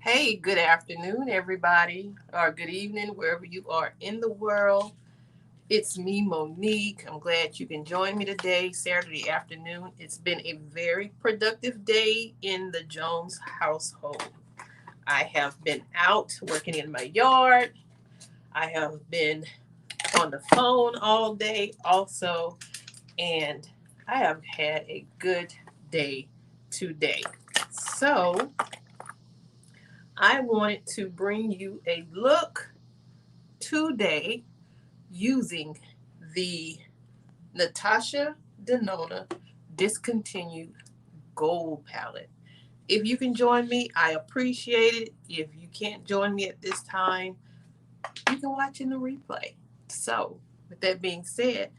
Hey, good afternoon, everybody, or good evening, wherever you are in the world. It's me, Monique. I'm glad you can join me today, Saturday afternoon. It's been a very productive day in the Jones household. I have been out working in my yard. I have been on the phone all day also, and I have had a good day today. So, I wanted to bring you a look today using the Natasha Denona Discontinued Gold Palette. If you can join me, I appreciate it. If you can't join me at this time, you can watch in the replay. So, with that being said,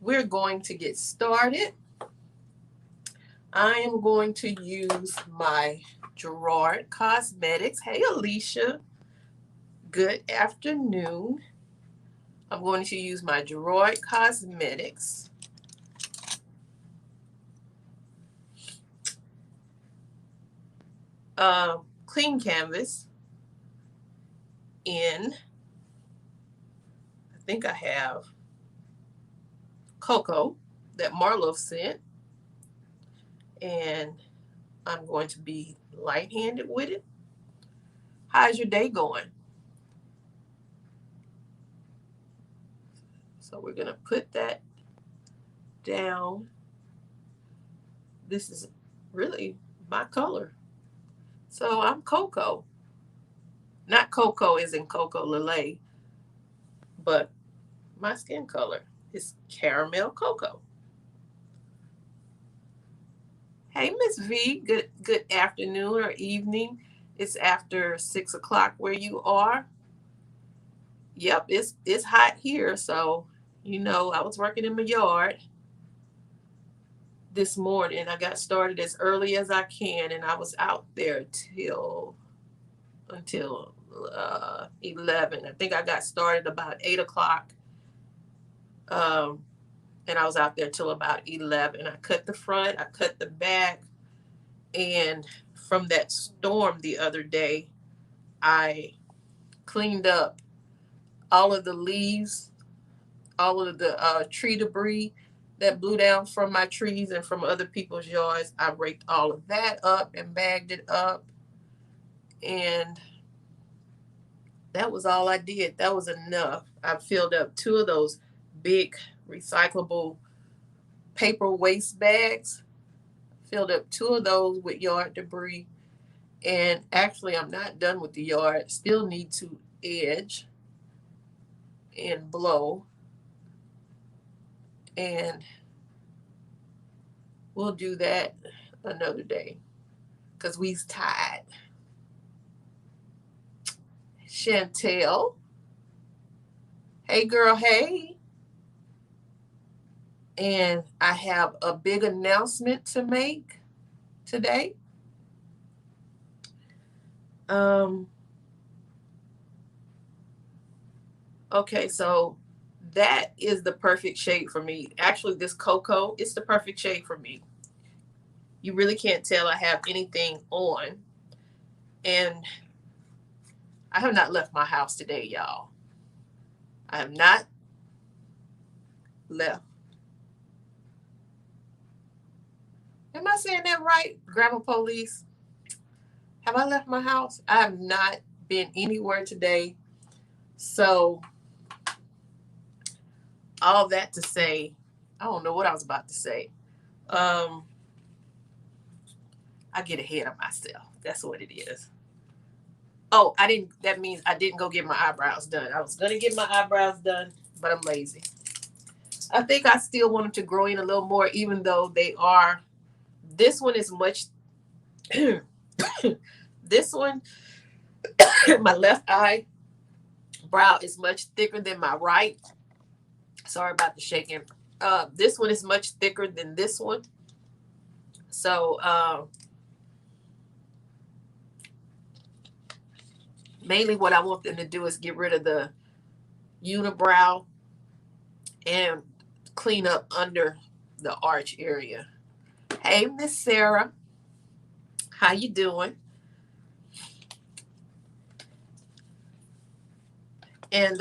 we're going to get started. I am going to use my Gerard Cosmetics. Hey, Alicia. Good afternoon. I'm going to use my Gerard Cosmetics clean canvas in, I think I have cocoa that Marlo sent, and I'm going to be light-handed with it. How's your day going? So we're going to put that down. This is really my color. So I'm cocoa. Not cocoa as in cocoa lele, but my skin color is caramel cocoa. Hey, Miss V. Good afternoon or evening. It's after 6 o'clock where you are. Yep, it's hot here, so I was working in my yard this morning. I got started as early as I can, and I was out there until 11. I think I got started about 8 o'clock, um, and I was out there till about 11. I cut the front, I cut the back, and from that storm the other day, I cleaned up all of the leaves, all of the tree debris that blew down from my trees and from other people's yards. I raked all of that up and bagged it up. And that was all I did. That was enough. I filled up two of those big recyclable paper waste bags, filled up two of those with yard debris. And actually, I'm not done with the yard. Still need to edge and blow. And we'll do that another day because we's tired. Chantel. Hey, girl, hey. And I have a big announcement to make today. Okay, so that is the perfect shade for me. Actually, this cocoa, it's the perfect shade for me. You really can't tell I have anything on. And I have not left my house today, y'all. I have not left. Am I saying that right, Grandma Police? Have I left my house? I have not been anywhere today. So, all that to say, I don't know what I was about to say. Um, I get ahead of myself. That's what it is. Oh, I didn't. That means I didn't go get my eyebrows done. I was gonna get my eyebrows done, but I'm lazy. I think I still want them to grow in a little more, even though they are. This one is much. This one, my left eyebrow is much thicker than my right. Sorry about the shaking. This one is much thicker than this one. So mainly what I want them to do is get rid of the unibrow and clean up under the arch area. Hey, Miss Sarah, how you doing? And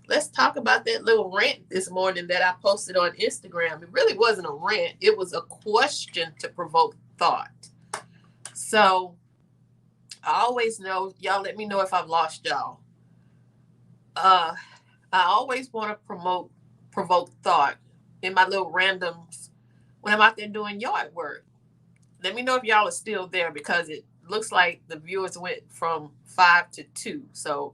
let's talk about that little rant this morning that I posted on Instagram. It really wasn't a rant. It was a question to provoke thought. So I always know, y'all let me know if I've lost y'all. I always want to provoke thought in my little randoms when I'm out there doing yard work. Let me know if y'all are still there because it looks like the viewers went from 5 to 2. So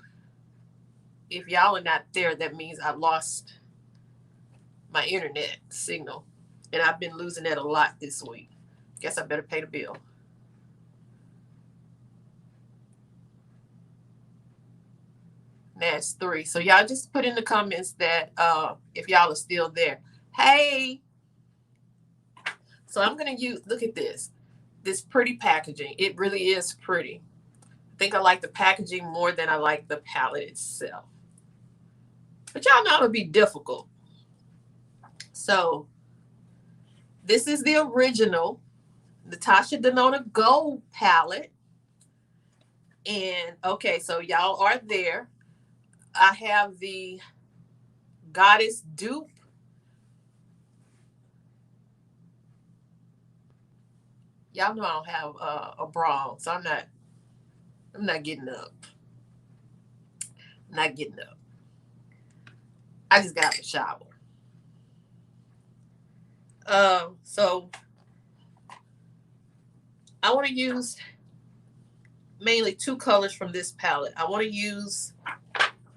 if y'all are not there, that means I lost my internet signal. And I've been losing that a lot this week. Guess I better pay the bill. That's 3. So y'all just put in the comments that if y'all are still there. Hey. So I'm going to look at this pretty packaging. It really is pretty. I think I like the packaging more than I like the palette itself. But y'all know it'll be difficult. So this is the original Natasha Denona Gold palette. And okay, so y'all are there. I have the Goddess dupe. Y'all know I don't have a bra, so I'm not getting up. Not getting up. I just got out the shower. So I want to use mainly 2 colors from this palette. I want to use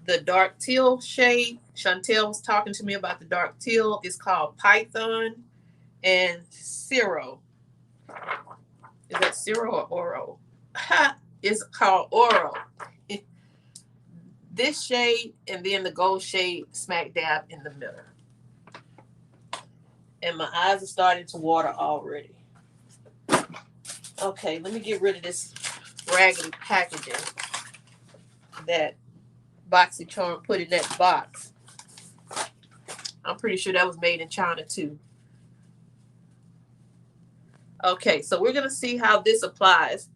the dark teal shade. Chantel was talking to me about the dark teal. It's called Python and Zero. Is that Zero or Oro? It's called Oro. This shade and then the gold shade smack dab in the middle. And my eyes are starting to water already. Okay, let me get rid of this raggedy packaging that BoxyCharm put in that box. I'm pretty sure that was made in China too. Okay, so we're going to see how this applies.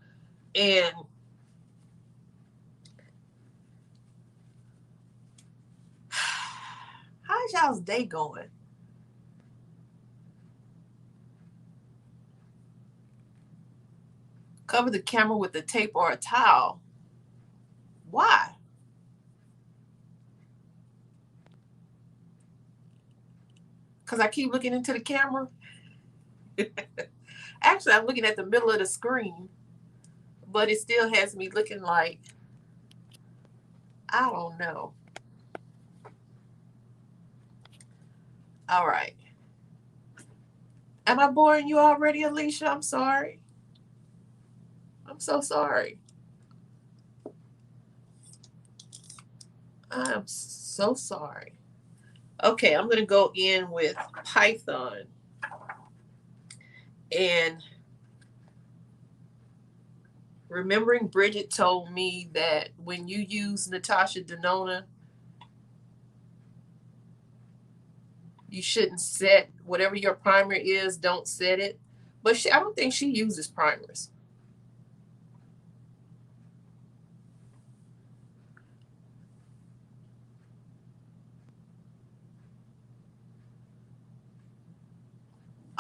And how's y'all's day going? Cover the camera with a tape or a towel. Why? Because I keep looking into the camera. Actually, I'm looking at the middle of the screen, but it still has me looking like, I don't know. All right. Am I boring you already, Alicia? I'm sorry. I'm so sorry. I'm so sorry. Okay, I'm going to go in with Python. And remembering Bridget told me that when you use Natasha Denona, you shouldn't set whatever your primer is, don't set it. But I don't think she uses primers.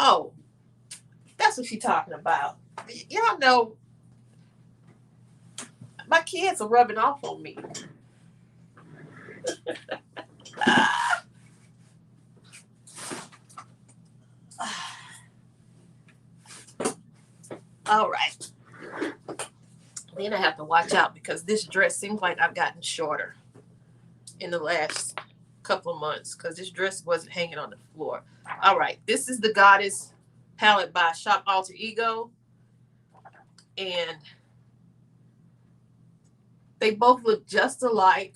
Oh, that's what she's talking about. Y'all know my kids are rubbing off on me. All right. Then I have to watch out because this dress seems like I've gotten shorter in the last couple of months because this dress wasn't hanging on the floor. All right. This is the Goddess palette by Shop Alter Ego. And they both look just alike.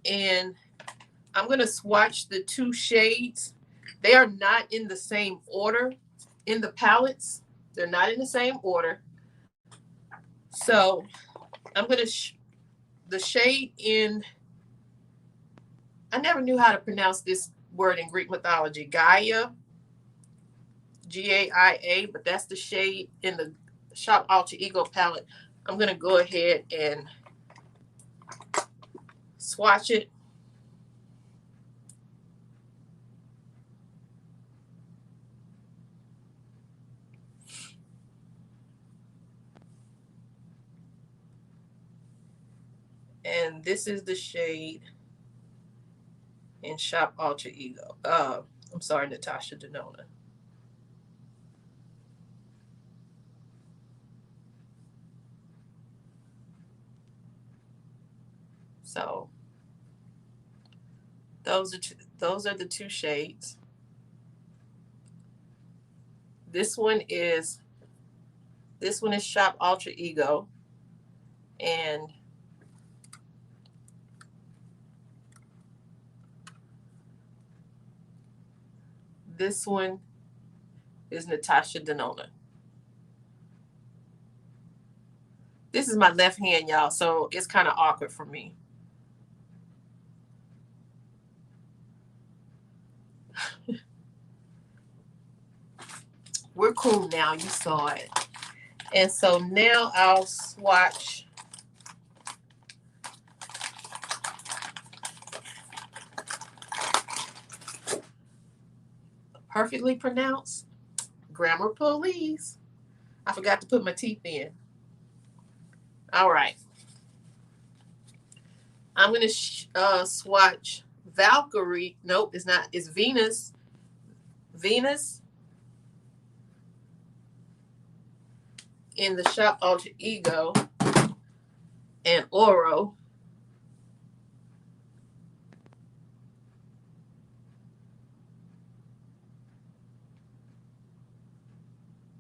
And I'm going to swatch the 2 shades. They are not in the same order in the palettes. They're not in the same order. So I'm going to, the shade in, I never knew how to pronounce this word in Greek mythology, Gaia, Gaia, but that's the shade in the Shop Alter Ego palette. I'm going to go ahead and swatch it. And this is the shade in Shop Alter Ego. I'm sorry, Natasha Denona. So those are the two shades. This one is Shop Alter Ego, and this one is Natasha Denona. This is my left hand, y'all, so it's kind of awkward for me. We're cool now. You saw it. And so now I'll swatch perfectly pronounced. Grammar police. I forgot to put my teeth in. All right. I'm going to swatch Valkyrie. Nope, it's not. It's Venus. Venus in the Shop Alter Ego, and Oro.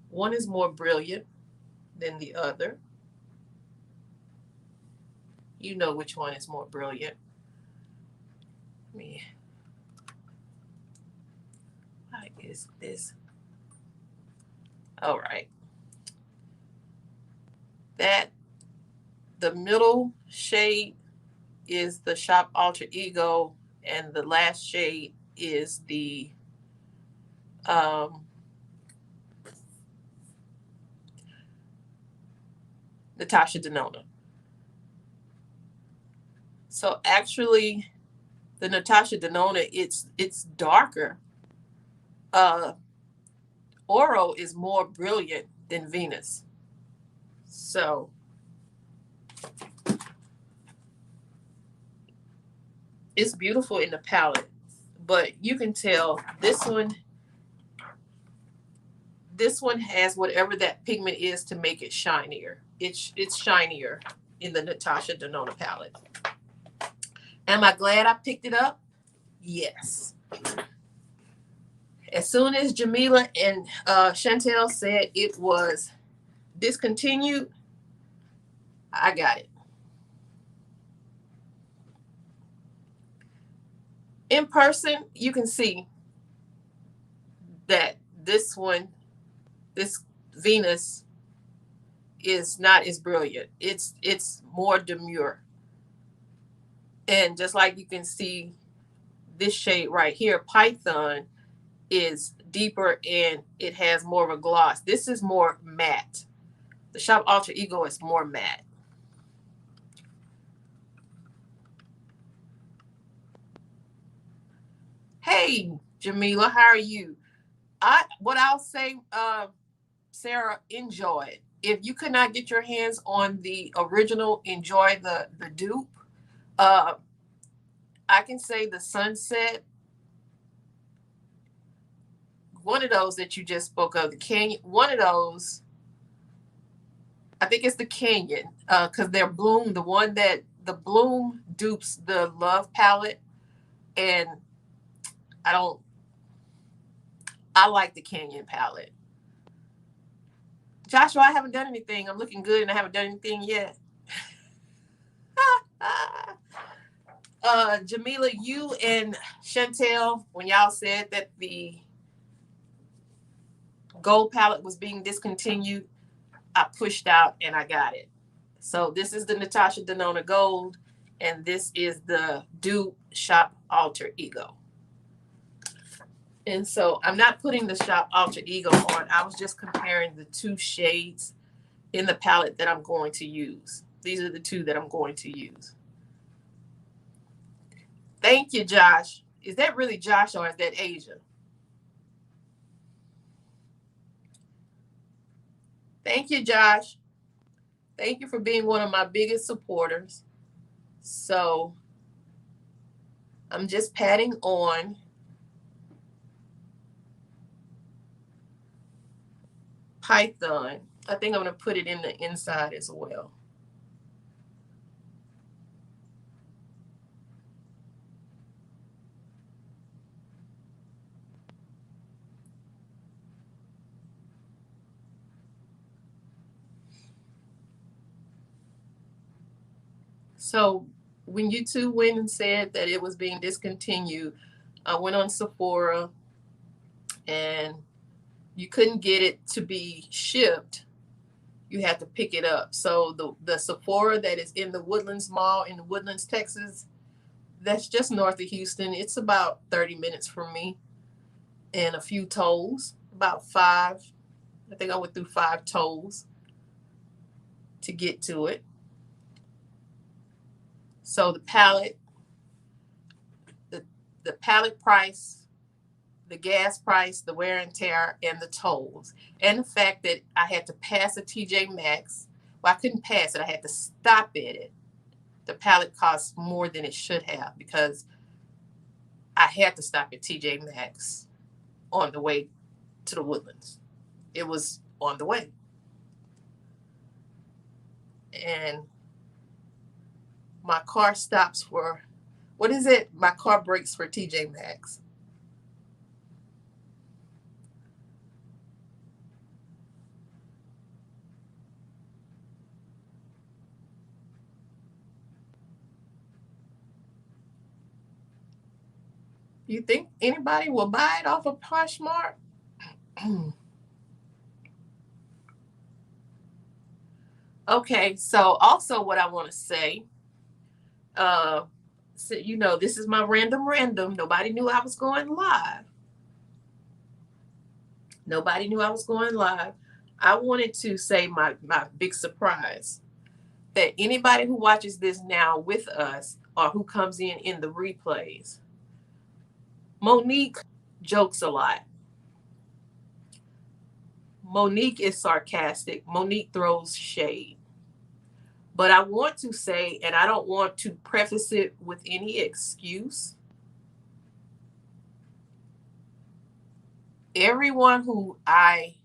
One is more brilliant than the other. You know which one is more brilliant. Me. Why is this? All right. The middle shade is the Shop Alter Ego, and the last shade is the Natasha Denona. So actually, the Natasha Denona, it's darker. Oro is more brilliant than Venus. So it's beautiful in the palette, but you can tell this one has whatever that pigment is to make it shinier. It's shinier in the Natasha Denona palette. Am I glad I picked it up? Yes. As soon as Jamila and Chantel said it was discontinued, I got it. In person, you can see that this Venus is not as brilliant. It's more demure. And just like you can see this shade right here, Python, is deeper and it has more of a gloss. This is more matte. The Shop Alter Ego is more matte. Hey, Jamila, how are you? What I'll say, Sarah, enjoy it. If you could not get your hands on the original, enjoy the dupe. I can say the Sunset, one of those that you just spoke of, the Canyon, one of those, I think it's the Canyon, because they're Bloom, the Bloom dupes the Love palette, and I like the Canyon palette. Joshua, I haven't done anything. I'm looking good and I haven't done anything yet. Jamila, you and Chantel, when y'all said that the gold palette was being discontinued, I pushed out and I got it. So this is the Natasha Denona Gold, and this is the dupe Shop Alter Ego. And so I'm not putting the Shop Alter Ego on. I was just comparing the two shades in the palette that I'm going to use. These are the two that I'm going to use. Thank you, Josh. Is that really Josh or is that Asia? Thank you, Josh. Thank you for being one of my biggest supporters. So I'm just patting on Python. I think I'm going to put it in the inside as well. So when you two went and said that it was being discontinued, I went on Sephora and you couldn't get it to be shipped. You had to pick it up. So the Sephora that is in the Woodlands Mall in Woodlands, Texas, that's just north of Houston. It's about 30 minutes from me and a few tolls, about five. I think I went through 5 tolls to get to it. So the pallet, the pallet price, the gas price, the wear and tear, and the tolls, and the fact that I had to pass a TJ Maxx. Well, I couldn't pass it. I had to stop at it. The pallet cost more than it should have because I had to stop at TJ Maxx on the way to the Woodlands. It was on the way. And my car stops for, what is it? My car brakes for TJ Maxx. You think anybody will buy it off of Poshmark? Okay, so also what I want to say, so, this is my random. Nobody knew I was going live. Nobody knew I was going live. I wanted to say my big surprise that anybody who watches this now with us or who comes in the replays, Monique jokes a lot. Monique is sarcastic. Monique throws shade. But I want to say, and I don't want to preface it with any excuse, everyone who I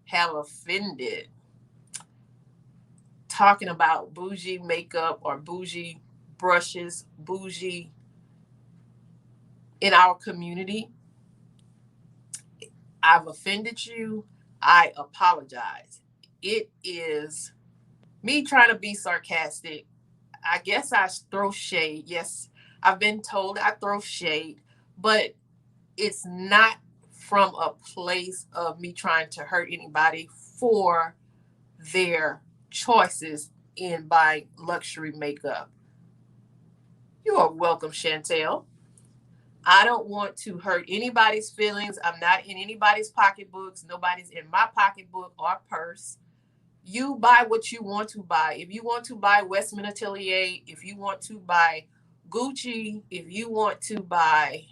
have offended talking about bougie makeup or bougie brushes, bougie in our community, I've offended you. I apologize. It is me trying to be sarcastic. I guess I throw shade. Yes, I've been told I throw shade, but it's not from a place of me trying to hurt anybody for their choices in buying luxury makeup. You are welcome, Chantel. I don't want to hurt anybody's feelings. I'm not in anybody's pocketbooks. Nobody's in my pocketbook or purse. You buy what you want to buy. If you want to buy Westman Atelier, if you want to buy Gucci, if you want to buy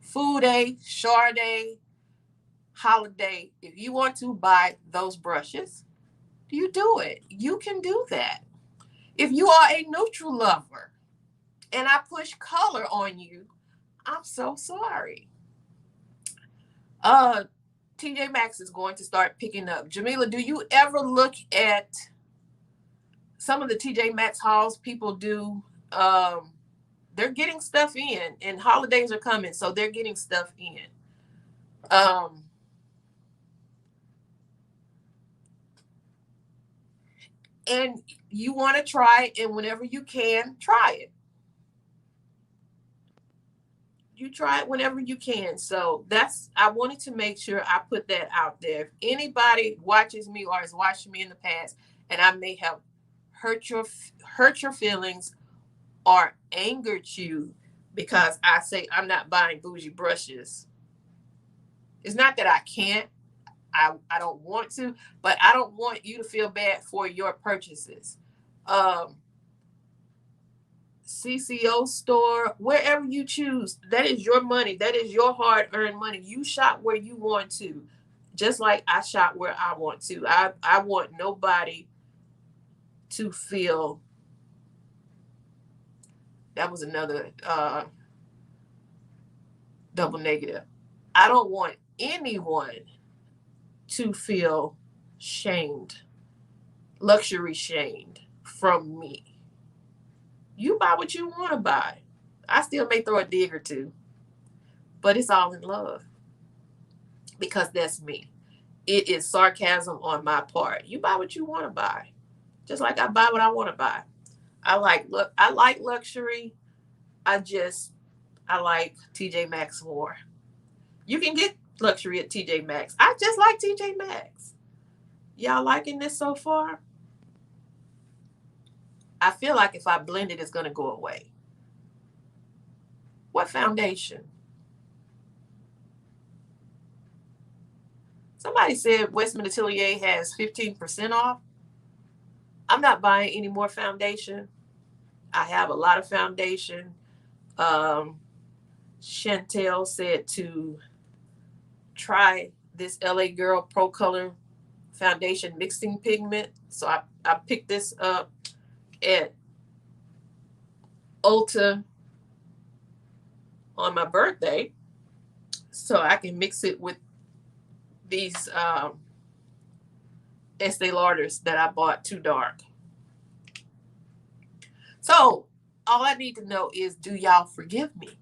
Fude, Sade, Holiday, if you want to buy those brushes, you do it. You can do that. If you are a neutral lover and I push color on you, I'm so sorry. TJ Maxx is going to start picking up. Jamila, do you ever look at some of the TJ Maxx hauls people do? They're getting stuff in, and holidays are coming, so they're getting stuff in. And you want to try it, and whenever you can, try it. You try it whenever you can. So I wanted to make sure I put that out there. If anybody watches me or has watched me in the past, and I may have hurt your feelings or angered you because I say I'm not buying bougie brushes. It's not that I can't. I don't want to, but I don't want you to feel bad for your purchases. CCO store, wherever you choose. That is your money. That is your hard-earned money. You shop where you want to, just like I shop where I want to. I want nobody to feel. That was another double negative. I don't want anyone to feel shamed, luxury shamed from me. You buy what you want to buy. I still may throw a dig or two, but it's all in love because that's me. It is sarcasm on my part. You buy what you want to buy, just like I buy what I want to buy. I like luxury. I just I like TJ Maxx more. You can get luxury at TJ Maxx. I just like TJ Maxx. Y'all liking this so far? I feel like if I blend it, it's gonna go away. What foundation? Somebody said Westman Atelier has 15% off. I'm not buying any more foundation. I have a lot of foundation. Chantel said to try this LA Girl Pro Color Foundation Mixing Pigment. So I picked this up at Ulta on my birthday so I can mix it with these Estee Lauders that I bought too dark. So all I need to know is, do y'all forgive me?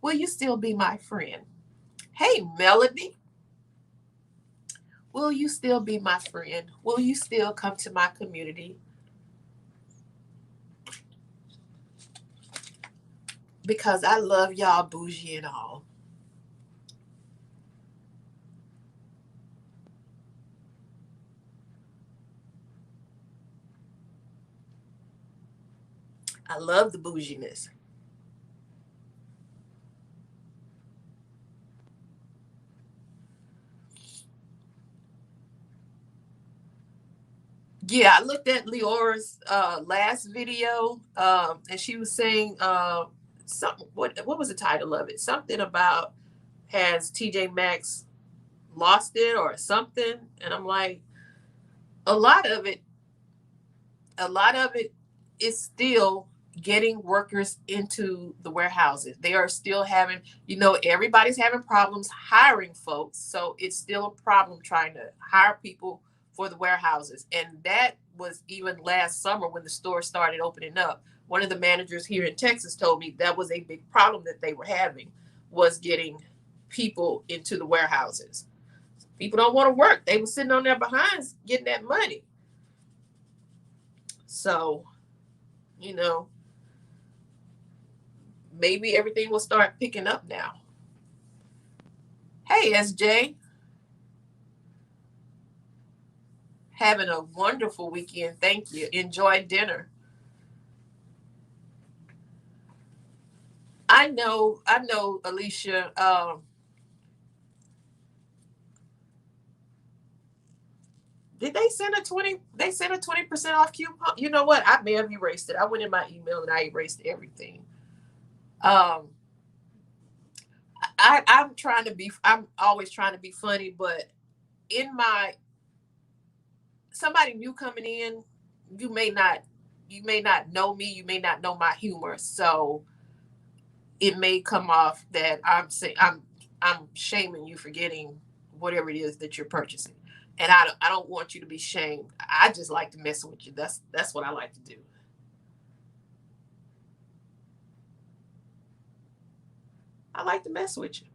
Will you still be my friend? Hey, Melody. Will you still be my friend? Will you still come to my community? Because I love y'all, bougie and all. I love the bouginess. Yeah, I looked at Leora's last video, and she was saying something. What was the title of it? Something about, has TJ Maxx lost it or something? And I'm like, a lot of it, a lot of it is still getting workers into the warehouses. They are still having, everybody's having problems hiring folks. So it's still a problem trying to hire people for the warehouses. And that was even last summer when the store started opening up. One of the managers here in Texas told me that was a big problem that they were having, was getting people into the warehouses. People don't want to work. They were sitting on their behinds getting that money. So, maybe everything will start picking up now. Hey, SJ. Having a wonderful weekend. Thank you. Enjoy dinner. I know, Alicia. Did they send a 20? They sent a 20% off coupon. You know what? I may have erased it. I went in my email and I erased everything. I'm always trying to be funny, but in my, somebody new coming in, you may not know me, you may not know my humor, so it may come off that I'm shaming you for getting whatever it is that you're purchasing, and I don't want you to be shamed. I just like to mess with you. That's what I like to do. I like to mess with you.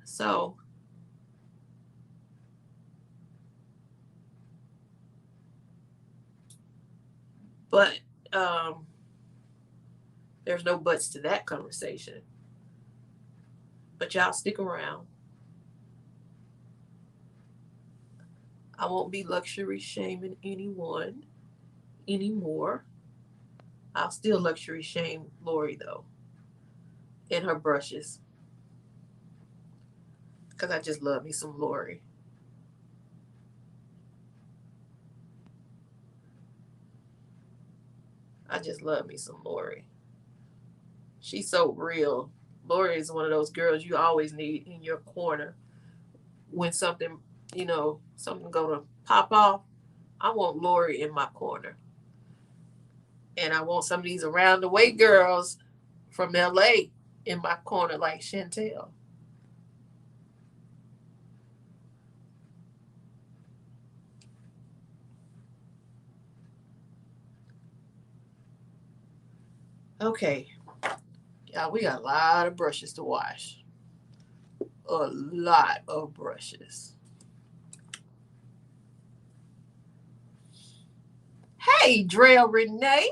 So but there's no buts to that conversation. But y'all stick around. I won't be luxury shaming anyone anymore. I'll still luxury shame Lori though, and her brushes, because I just love me some Lori. I just love me some Lori. She's so real. Lori is one of those girls you always need in your corner when something, something gonna pop off. I want Lori in my corner. And I want some of these around the way girls from LA in my corner like Chantel. Okay, yeah, we got a lot of brushes to wash. A lot of brushes. Hey, Drell Renee.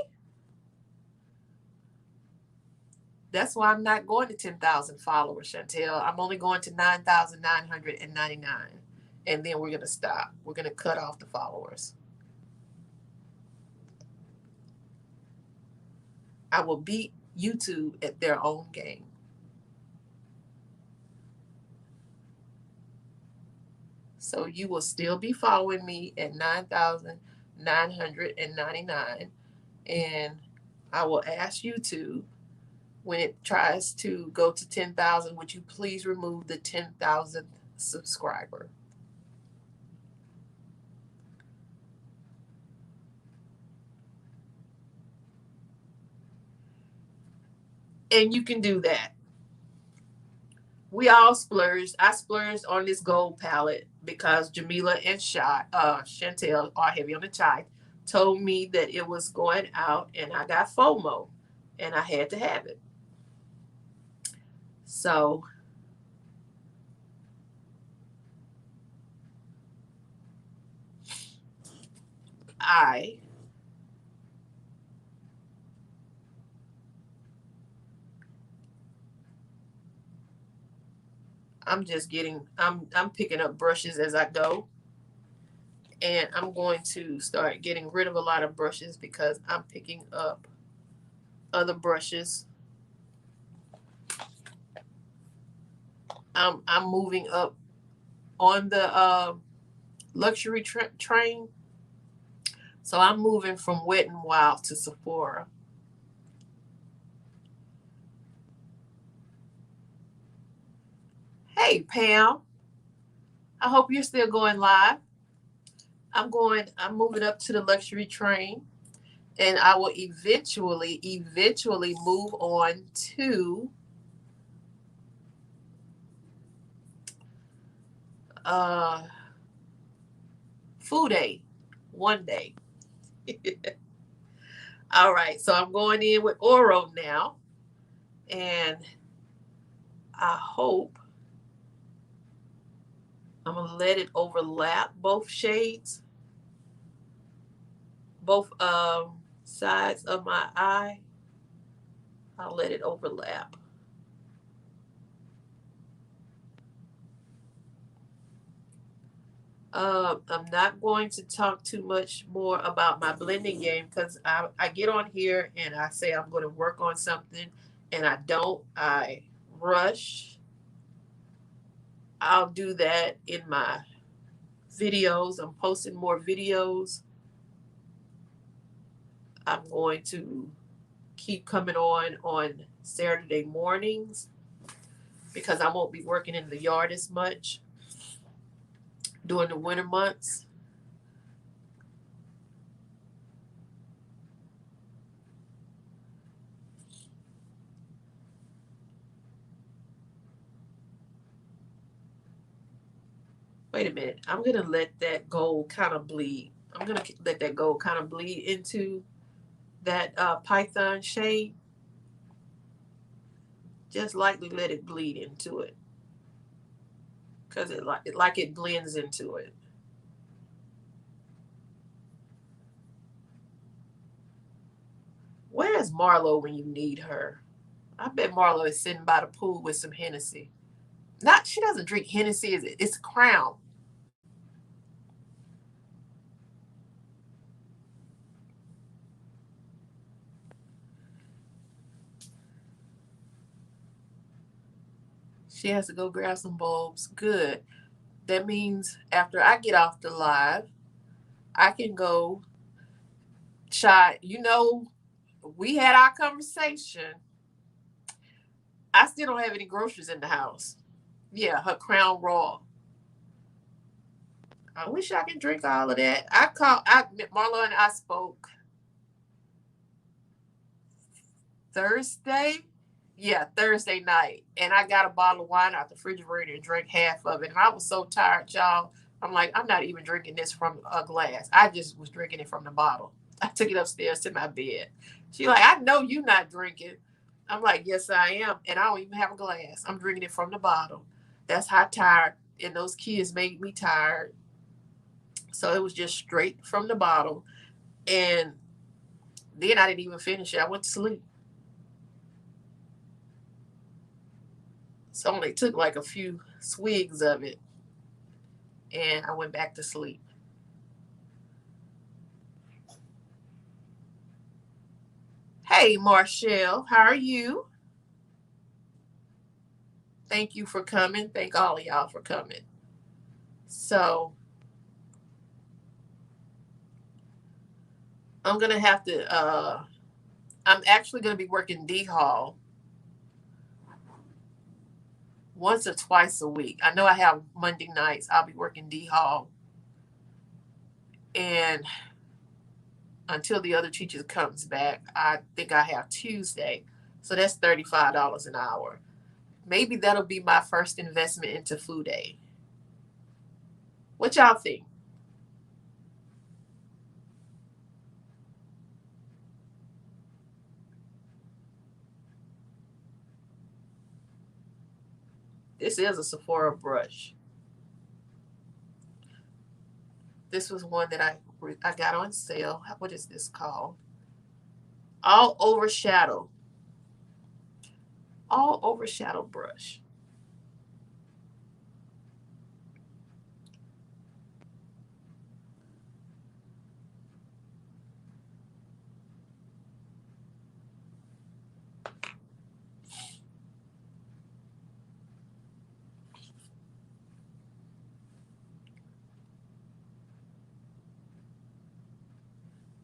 That's why I'm not going to 10,000 followers, Chantel. I'm only going to 9,999. And then we're going to stop. We're going to cut off the followers. I will beat YouTube at their own game. So you will still be following me at 9,999. And I will ask YouTube when it tries to go to 10,000, would you please remove the 10,000th subscriber? And you can do that. We all splurged. I splurged on this gold palette because Jamila and Chantel are heavy on the chai, told me that it was going out and I got FOMO and I had to have it. So I I'm just getting I'm picking up brushes as I go. And I'm going to start getting rid of a lot of brushes because I'm picking up other brushes. I'm moving up on the luxury train. So I'm moving from Wet and Wild to Sephora. Hey Pam, I hope you're still going live. I'm moving up to the luxury train and I will eventually move on to uh Food Day one day. All right, so I'm going in with Oro now, and I hope I'm gonna let it overlap both shades, both sides of my eye. I'll let it overlap. I'm not going to talk too much more about my blending game because I get on here and I say I'm going to work on something and I don't. I rush. I'll do that in my videos. I'm posting more videos. I'm going to keep coming on Saturday mornings because I won't be working in the yard as much during the winter months. Wait a minute. I'm going to let that gold kind of bleed. I'm going to let that gold kind of bleed into that python shade. Just lightly let it bleed into it because it blends into it. Where's Marlo when you need her? I bet Marlo is sitting by the pool with some Hennessy. Not she doesn't drink Hennessy. It's Crown. She has to go grab some bulbs. Good. That means after I get off the live, I can go chai. we had our conversation. I still don't have any groceries in the house. Yeah, her Crown Royal. I wish I could drink all of that. Marlo and I spoke Thursday. Yeah, Thursday night. And I got a bottle of wine out the refrigerator and drank half of it. And I was so tired, y'all. I'm like, I'm not even drinking this from a glass. I just was drinking it from the bottle. I took it upstairs to my bed. She like, I know you not drinking. I'm like, yes, I am. And I don't even have a glass. I'm drinking it from the bottle. That's how tired. And those kids made me tired. So it was just straight from the bottle. And then I didn't even finish it. I went to sleep. So I only took like a few swigs of it. And I went back to sleep. Hey, Marshall, how are you? Thank you for coming. Thank all of y'all for coming. So I'm going to have to, I'm actually going to be working D Hall once or twice a week. I know I have Monday nights. I'll be working D Hall. And until the other teacher comes back, I think I have Tuesday. So that's $35 an hour. Maybe that'll be my first investment into Food Aid. What y'all think? This is a Sephora brush. This was one that I got on sale. What is this called? All Overshadow. All Overshadow brush.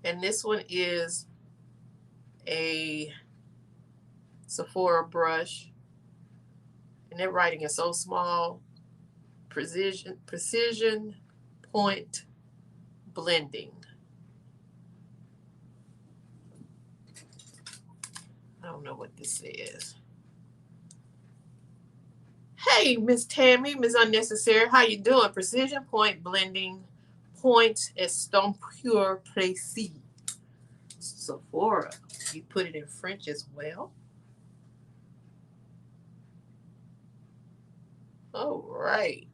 And this one is a Sephora brush. And their writing is so small. Precision point blending. I don't know what this is. Hey, Miss Tammy, Miss Unnecessary, how you doing? Precision point blending, point estampure précis. Sephora. You put it in French as well. All right.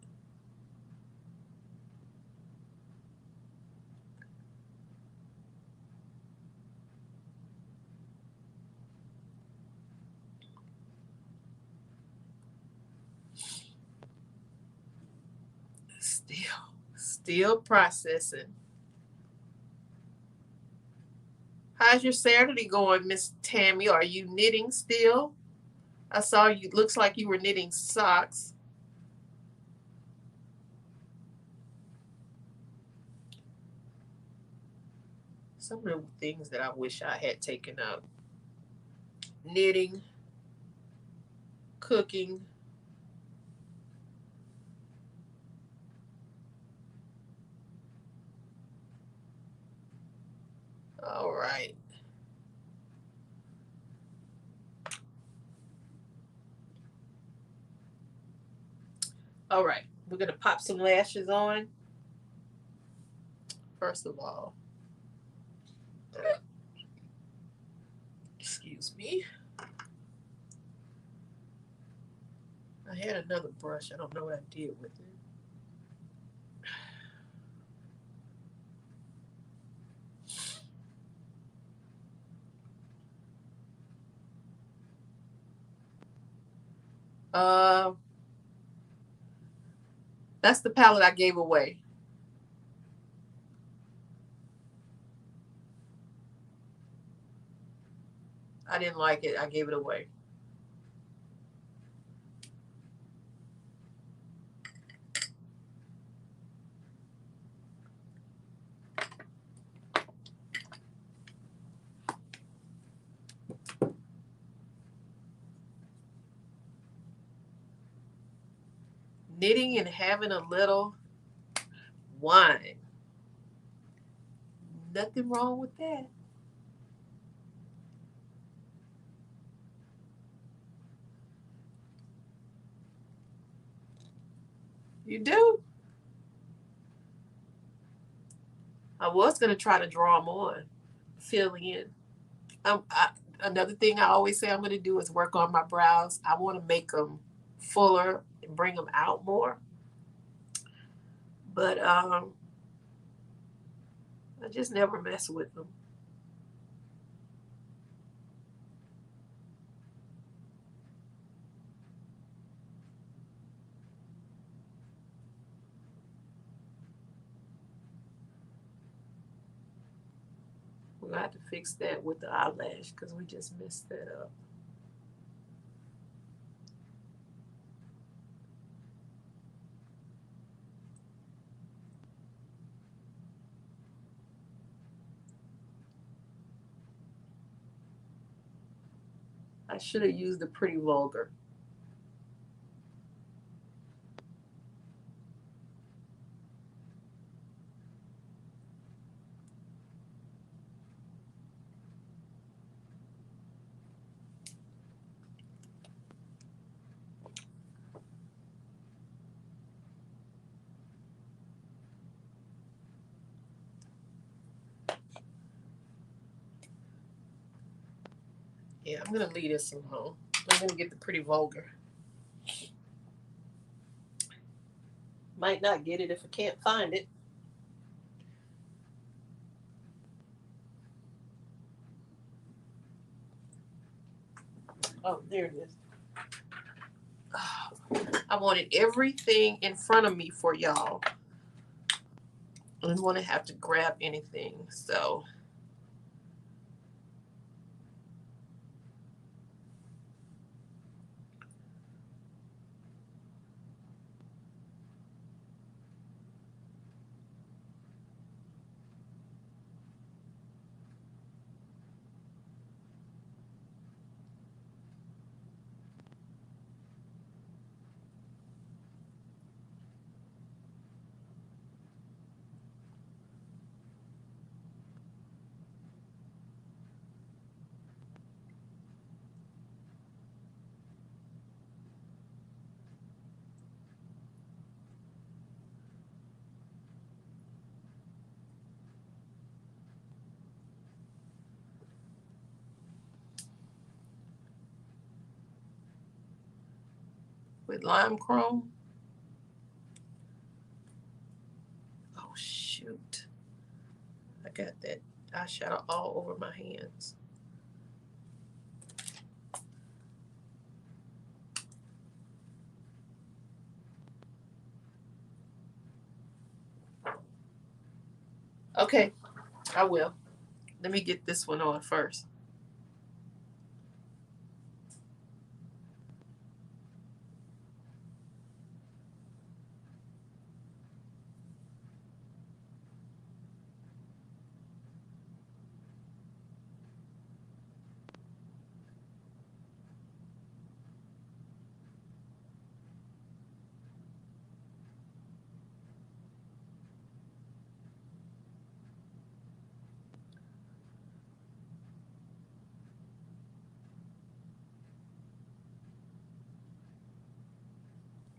Still processing. How's your Saturday going, Miss Tammy? Are you knitting still? I saw you. Looks like you were knitting socks. Some of the things that I wish I had taken up: knitting, cooking. All right. All right. We're going to pop some lashes on. First of all, excuse me. I had another brush. I don't know what I did with it. That's the palette I gave away. I didn't like it. I gave it away. knitting and having a little wine. Nothing wrong with that. You do? I was going to try to draw them on, fill in. Another thing I always say I'm going to do is work on my brows. I want to make them fuller and bring them out more. But I just never mess with them. We're going to have to fix that with the eyelash because we just messed that up. I should have used the Pretty Vulgar. Yeah, I'm going to leave this alone. I'm going to get the Pretty Vulgar. Might not get it if I can't find it. Oh, there it is. I wanted everything in front of me for y'all. I didn't want to have to grab anything. So with lime chrome. Oh, shoot. I got that eyeshadow all over my hands. Okay, I will. Let me get this one on first.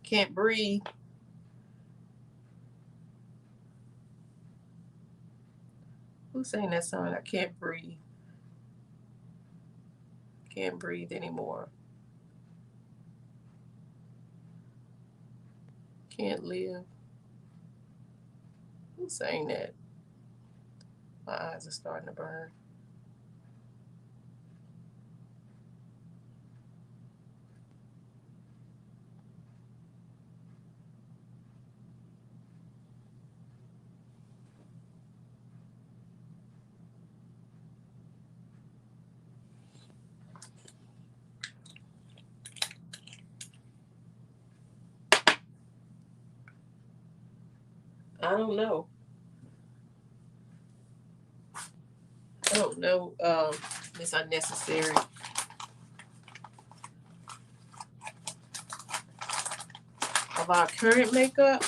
Can't breathe. Who sang that song? I can't breathe. Can't breathe anymore. Can't live. Who sang that? My eyes are starting to burn. I don't know. I don't know. It's unnecessary. I of our current makeup.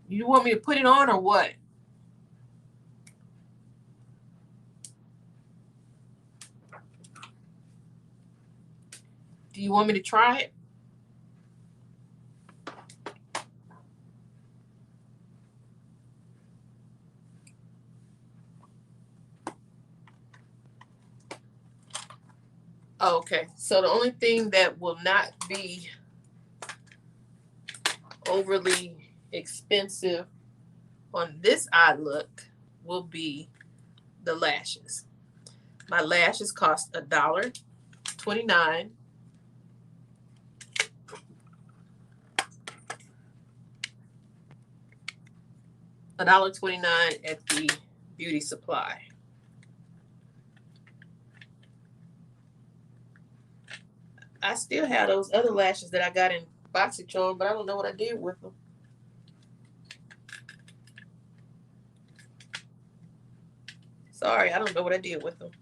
You want me to put it on or what? Do you want me to try it? Oh, okay. So the only thing that will not be overly expensive on this eye look will be the lashes. My lashes cost $1.29. $1.29 at the beauty supply. I still have those other lashes that I got in BoxyCharm, but I don't know what I did with them. Sorry, I don't know what I did with them.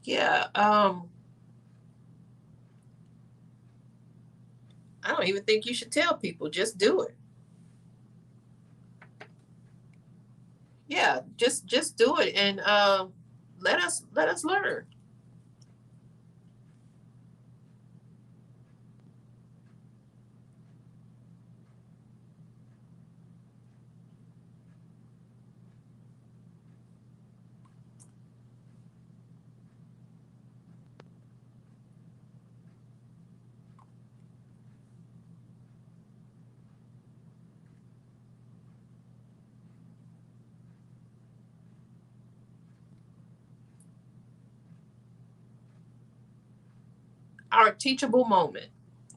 Yeah, I don't even think you should tell people. Just do it. Yeah, just do it and let us learn. Our teachable moment,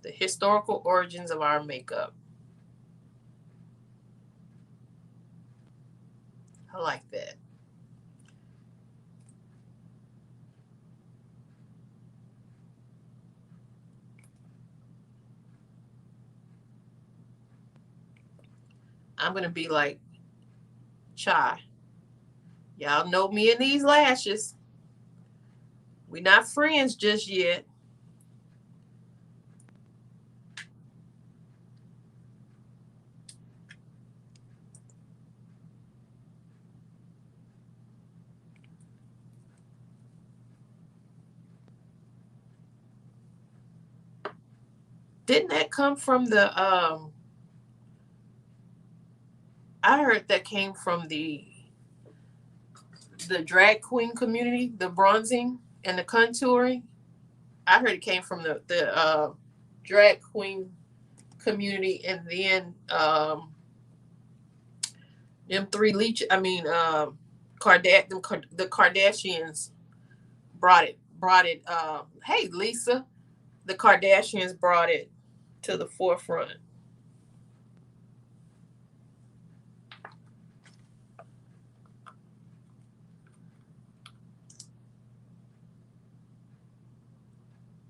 the historical origins of our makeup. I like that. I'm gonna be like Chai. Y'all know me and these lashes. We're not friends just yet. Didn't that come from the I heard that came from the drag queen community, the bronzing and the contouring. I heard it came from the drag queen community, and then them three leech. I mean, the Kardashians brought it. Hey, Lisa, the Kardashians brought it to the forefront.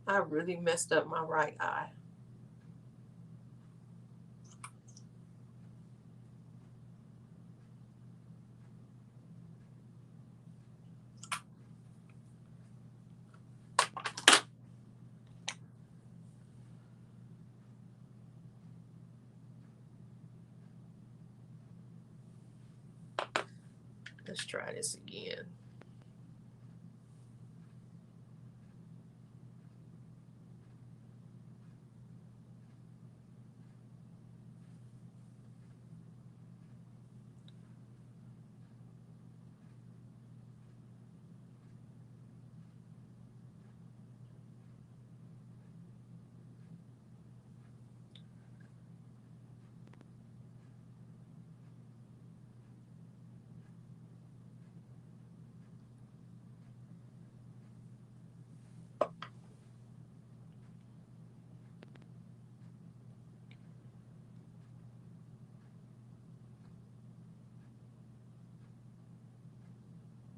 I really messed up my right eye. Let's try this again.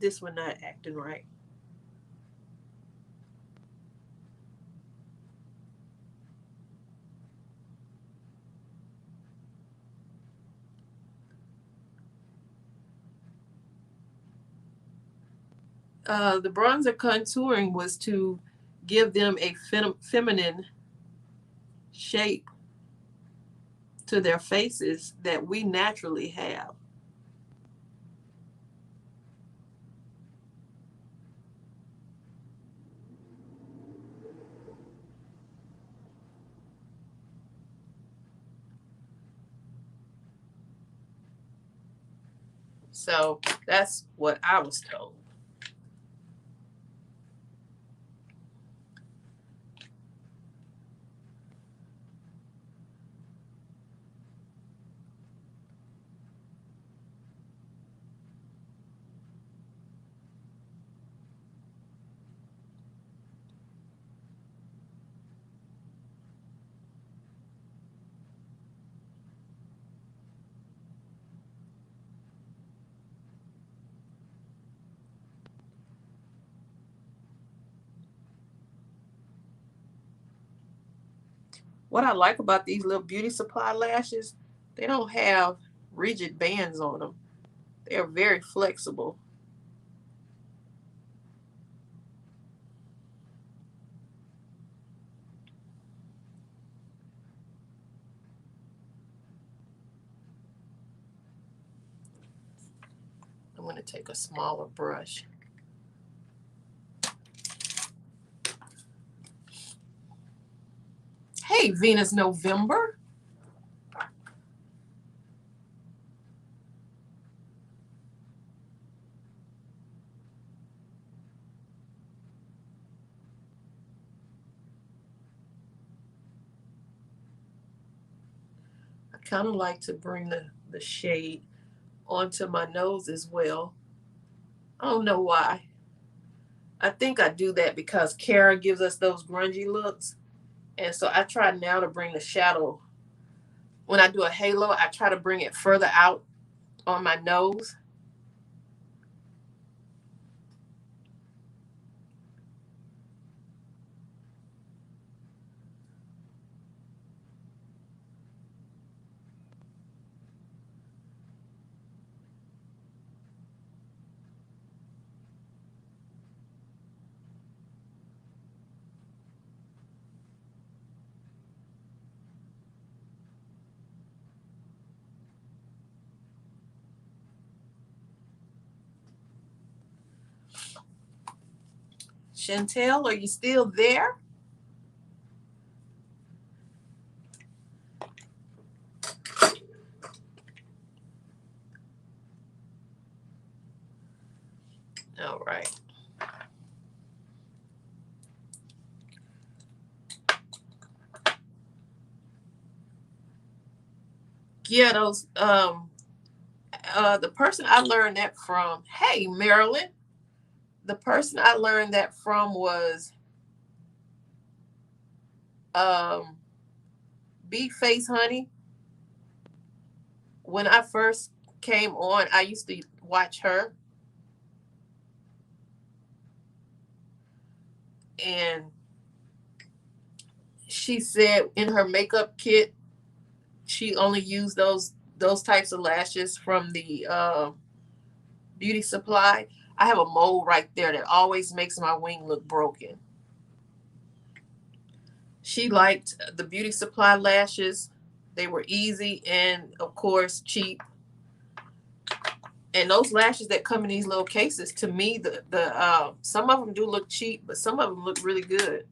this one not acting right. The bronzer contouring was to give them a feminine shape to their faces that we naturally have. So that's what I was told. What I like about these little beauty supply lashes, they don't have rigid bands on them. They're very flexible. I'm going to take a smaller brush. Hey, Venus November. I kind of like to bring the shade onto my nose as well. I don't know why. I think I do that because Kara gives us those grungy looks. And so I try now to bring the shadow. When I do a halo, I try to bring it further out on my nose. Chantel, are you still there? All right. Yeah, those the person I learned that from, hey Marilyn, the person I learned that from was um Beat Face Honey. When I first came on, I used to watch her, and she said in her makeup kit she only used those types of lashes from the beauty supply. I have a mole right there that always makes my wing look broken. She liked the beauty supply lashes. They were easy and, of course, cheap. And those lashes that come in these little cases, to me, the some of them do look cheap, but some of them look really good.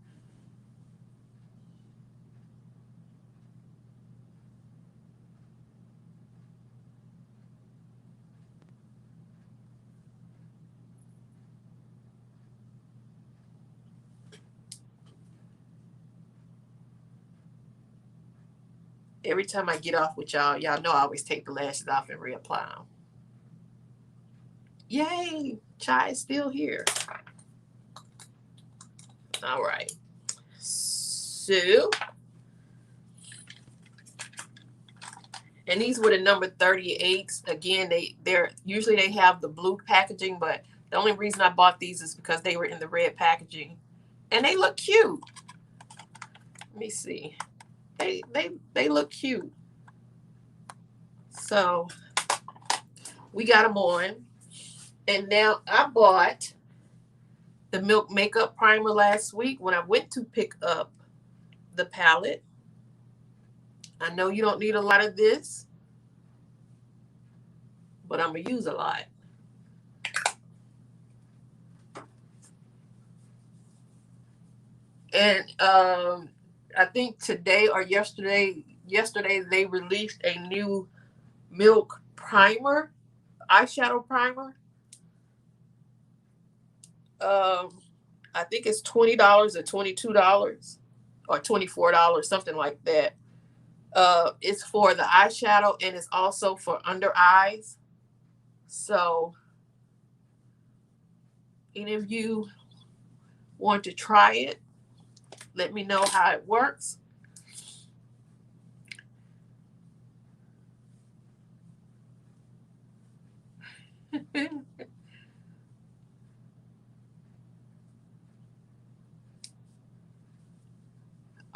Every time I get off with y'all, y'all know I always take the lashes off and reapply them. Yay! Chai is still here. All right. So, and these were the number 38s. Again, they're usually they have the blue packaging, but The only reason I bought these is because they were in the red packaging. And they look cute. Let me see. They look cute. So we got them on. And now I bought the Milk Makeup Primer last week when I went to pick up the palette. I know you don't need a lot of this, but I'm going to use a lot. And I think today or yesterday they released a new Milk Primer, eyeshadow primer. I think it's $20 or $22 or $24, something like that. It's for the eyeshadow and it's also for under eyes. So any of you want to try it, let me know how it works.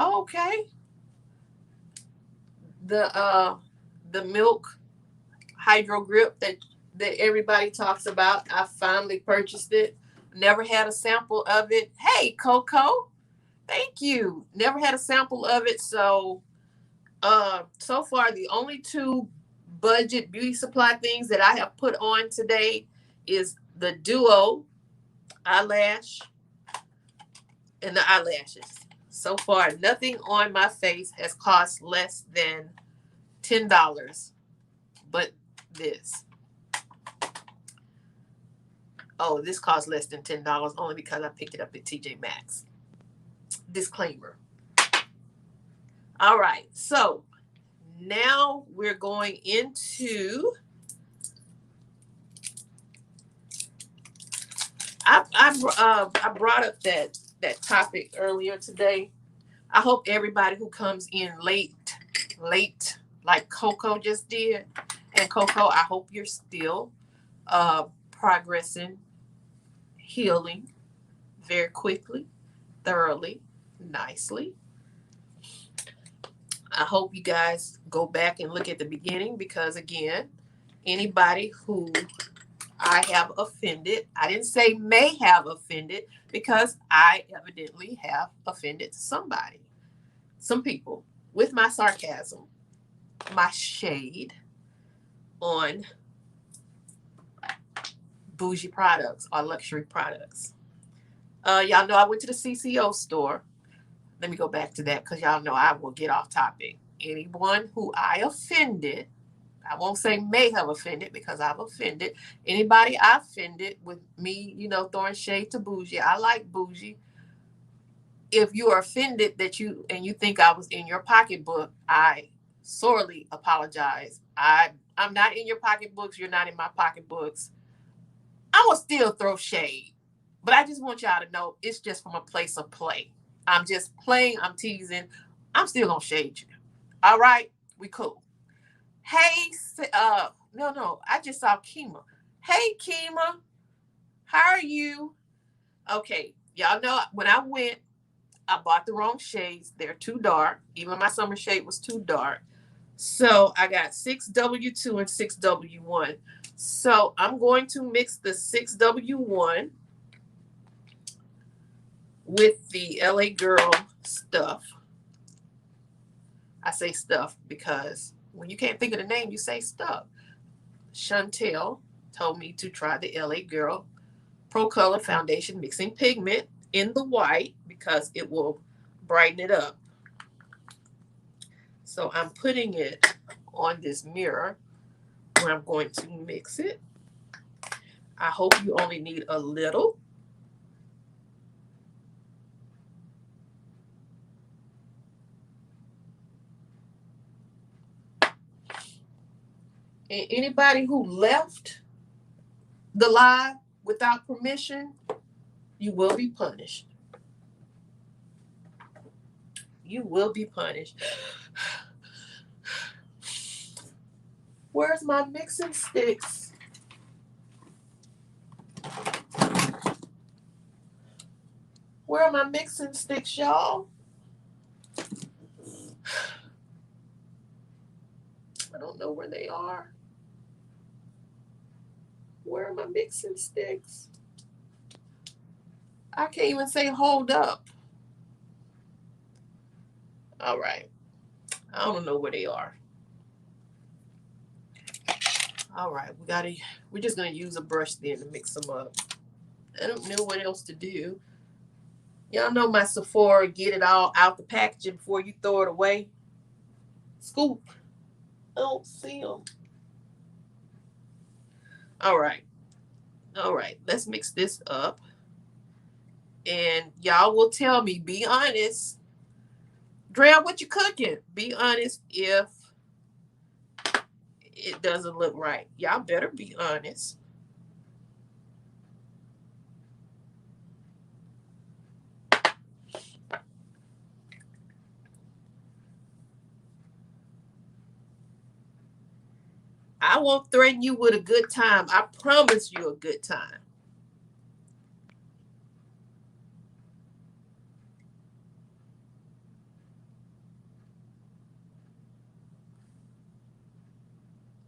Okay. The Milk Hydro Grip that everybody talks about. I finally purchased it. Never had a sample of it. Hey, Coco. Thank you. Never had a sample of it. So so far the only two budget beauty supply things that I have put on today is the Duo eyelash and the eyelashes. So far, nothing on my face has cost less than $10, but this. Oh, this cost less than $10 only because I picked it up at TJ Maxx. Disclaimer. All right, so now we're going into. I brought up that topic earlier today. I hope everybody who comes in late, like Coco just did, and Coco, I hope you're still progressing, healing very quickly, thoroughly, nicely. I hope you guys go back and look at the beginning because, again, anybody who I have offended, I didn't say may have offended because I evidently have offended somebody, some people, with my sarcasm, my shade on bougie products or luxury products. Y'all know I went to the CCO store. Let me go back to that because y'all know I will get off topic. Anyone who I offended, I won't say may have offended because I've offended. Anybody I offended with me, throwing shade to bougie. I like bougie. If you are offended that you think I was in your pocketbook, I sorely apologize. I'm not in your pocketbooks. You're not in my pocketbooks. I will still throw shade. But I just want y'all to know it's just from a place of play. I'm just playing. I'm teasing. I'm still going to shade you. All right? We cool. Hey, no, I just saw Kima. Hey, Kima. How are you? Okay. Y'all know when I went, I bought the wrong shades. They're too dark. Even my summer shade was too dark. So I got 6W2 and 6W1. So I'm going to mix the 6W1 with the LA Girl stuff. I say stuff because when you can't think of the name, you say stuff. Chantel told me to try the LA Girl Pro Color Foundation Mixing Pigment in the white because it will brighten it up. So I'm putting it on this mirror where I'm going to mix it. I hope you only need a little. And anybody who left the live without permission, you will be punished. You will be punished. Where's my mixing sticks? Where are my mixing sticks, y'all? I don't know where they are. Where are my mixing sticks? I can't even say hold up. All right. I don't know where they are. All right, we're just gonna use a brush then to mix them up. I don't know what else to do. Y'all know my Sephora, get it all out the packaging before you throw it away. Scoop. I don't see them. All right. All right, let's mix this up. And y'all will tell me, be honest. Dre, what you cooking? Be honest if it doesn't look right. Y'all better be honest. I won't threaten you with a good time. I promise you a good time.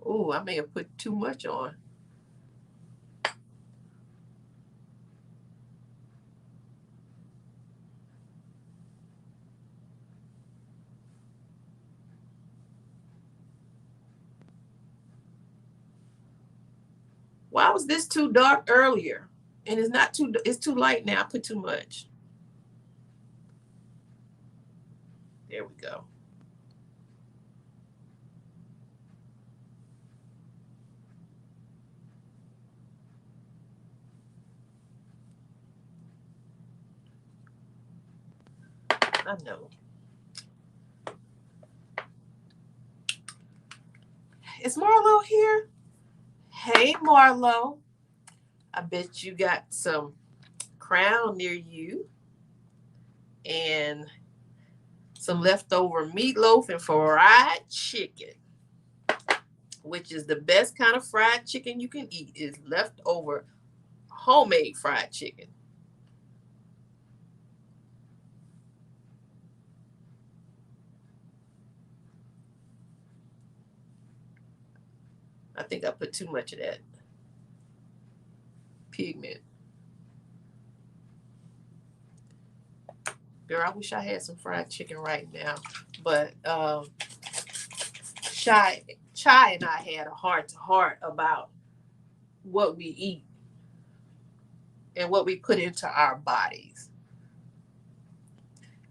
Oh, I may have put too much on. Why was this too dark earlier? And it's not too, it's too light now. I put too much. There we go. I know. Is Marlo here? Hey, Marlo. I bet you got some crown near you and some leftover meatloaf and fried chicken, which is the best kind of fried chicken you can eat, is leftover homemade fried chicken. I think I put too much of that pigment. Girl, I wish I had some fried chicken right now. But Chai and I had a heart to heart about what we eat and what we put into our bodies.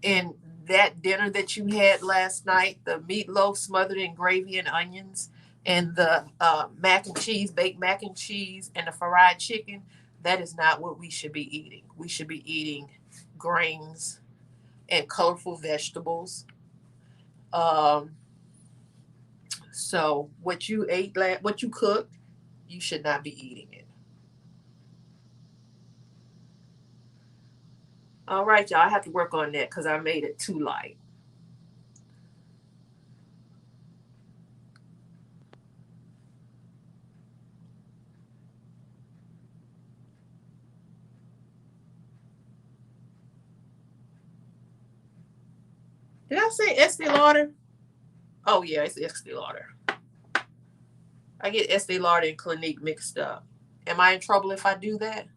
And that dinner that you had last night, the meatloaf smothered in gravy and onions, and the mac and cheese, baked mac and cheese, and the fried chicken, that is not what we should be eating. We should be eating grains and colorful vegetables. Um, so what you ate, what you cooked, you should not be eating it. All right, y'all. I have to work on that because I made it too light. Did I say Estee Lauder? Oh yeah, it's Estee Lauder. I get Estee Lauder and Clinique mixed up. Am I in trouble if I do that?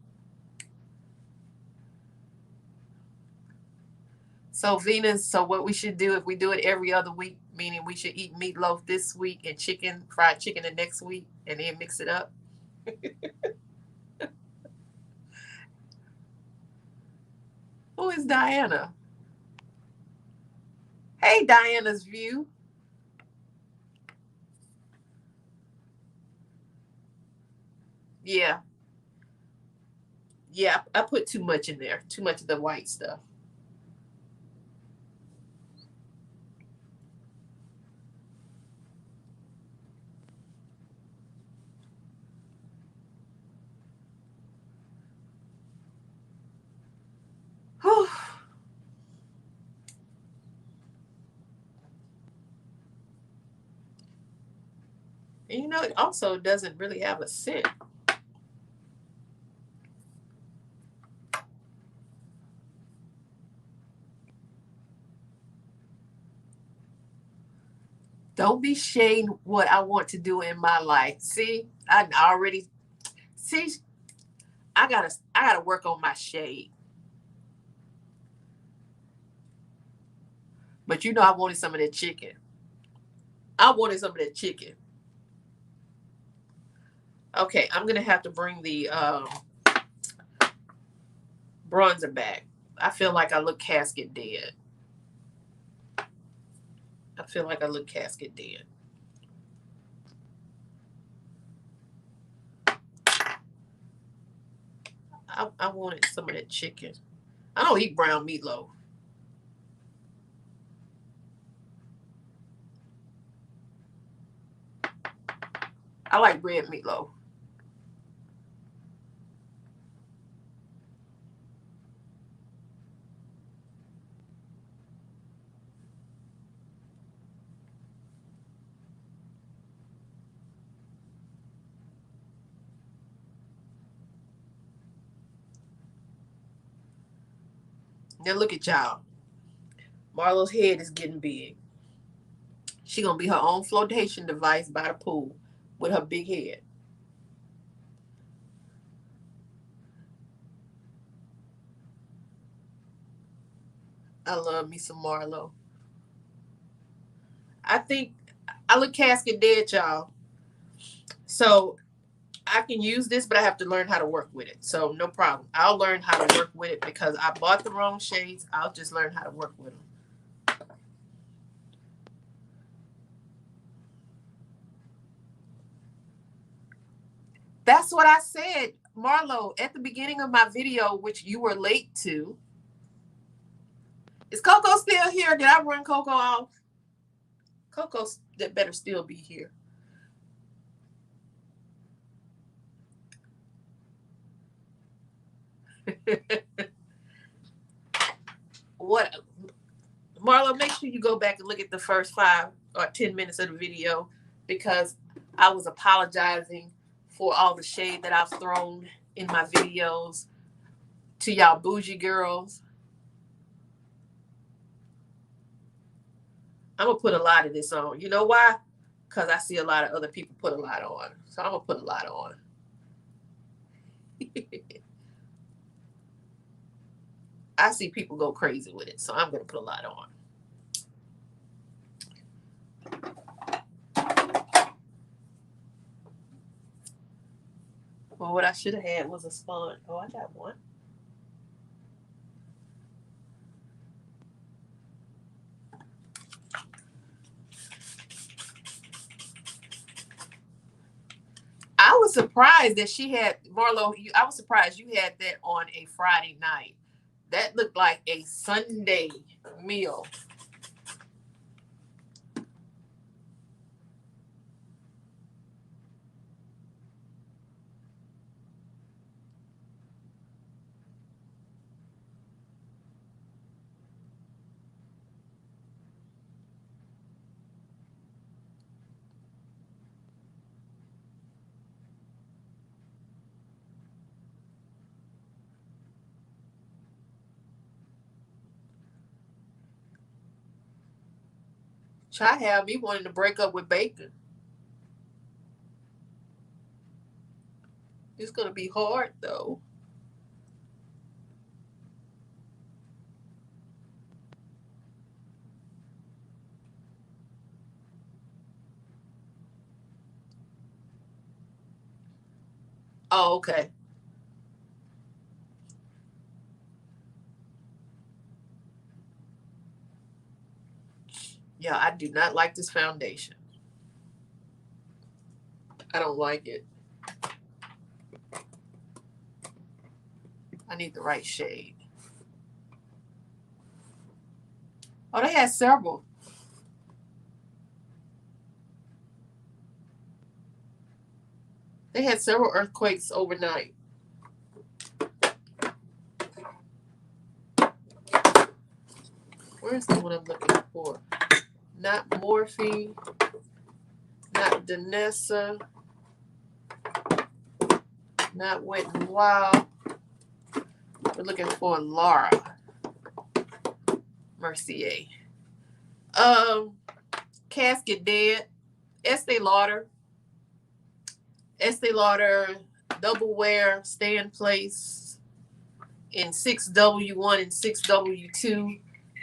So Venus, so what we should do if we do it every other week, meaning we should eat meatloaf this week and chicken, fried chicken the next week, and then mix it up. Who is Diana? Hey, Diana's View. Yeah, yeah, I put too much in there, too much of the white stuff. And you know, it also doesn't really have a scent. Don't be shading what I want to do in my life. See, I already see. I gotta work on my shade. But you know, I wanted some of that chicken. I wanted some of that chicken. Okay, I'm gonna have to bring the bronzer back. I feel like I look casket dead. I feel like I look casket dead. I wanted some of that chicken. I don't eat brown meatloaf. I like red meatloaf. Now look at y'all. Marlo's head is getting big. She gonna be her own flotation device by the pool with her big head. I love me some Marlo. I think I look casket dead, y'all. So I can use this, but I have to learn how to work with it. So no problem. I'll learn how to work with it because I bought the wrong shades. I'll just learn how to work with them. That's what I said, Marlo, at the beginning of my video, which you were late to. Is Coco still here? Did I run Coco off? Coco that better still be here. What, Marlo? Make sure you go back and look at the first 5 or 10 minutes of the video because I was apologizing for all the shade that I've thrown in my videos to y'all bougie girls. I'm gonna put a lot of this on. You know why? Because I see a lot of other people put a lot on. So I'm gonna put a lot on. I see people go crazy with it, so I'm gonna put a lot on. Well, what I should have had was a sponge. Oh, I got one. I was surprised that she had Marlo. I was surprised you had that on a Friday night. That looked like a Sunday meal. Try have me wanting to break up with bacon. It's gonna be hard though. Oh, okay. Yeah, I do not like this foundation. I don't like it. I need the right shade. Oh, they had several. They had several earthquakes overnight. Where's the one I'm looking for? Not Morphe. Not Denessa. Not Wet n Wild. We're looking for Laura Mercier. Casket Dead, Estee Lauder double wear stand place in 6W1 and 6W2,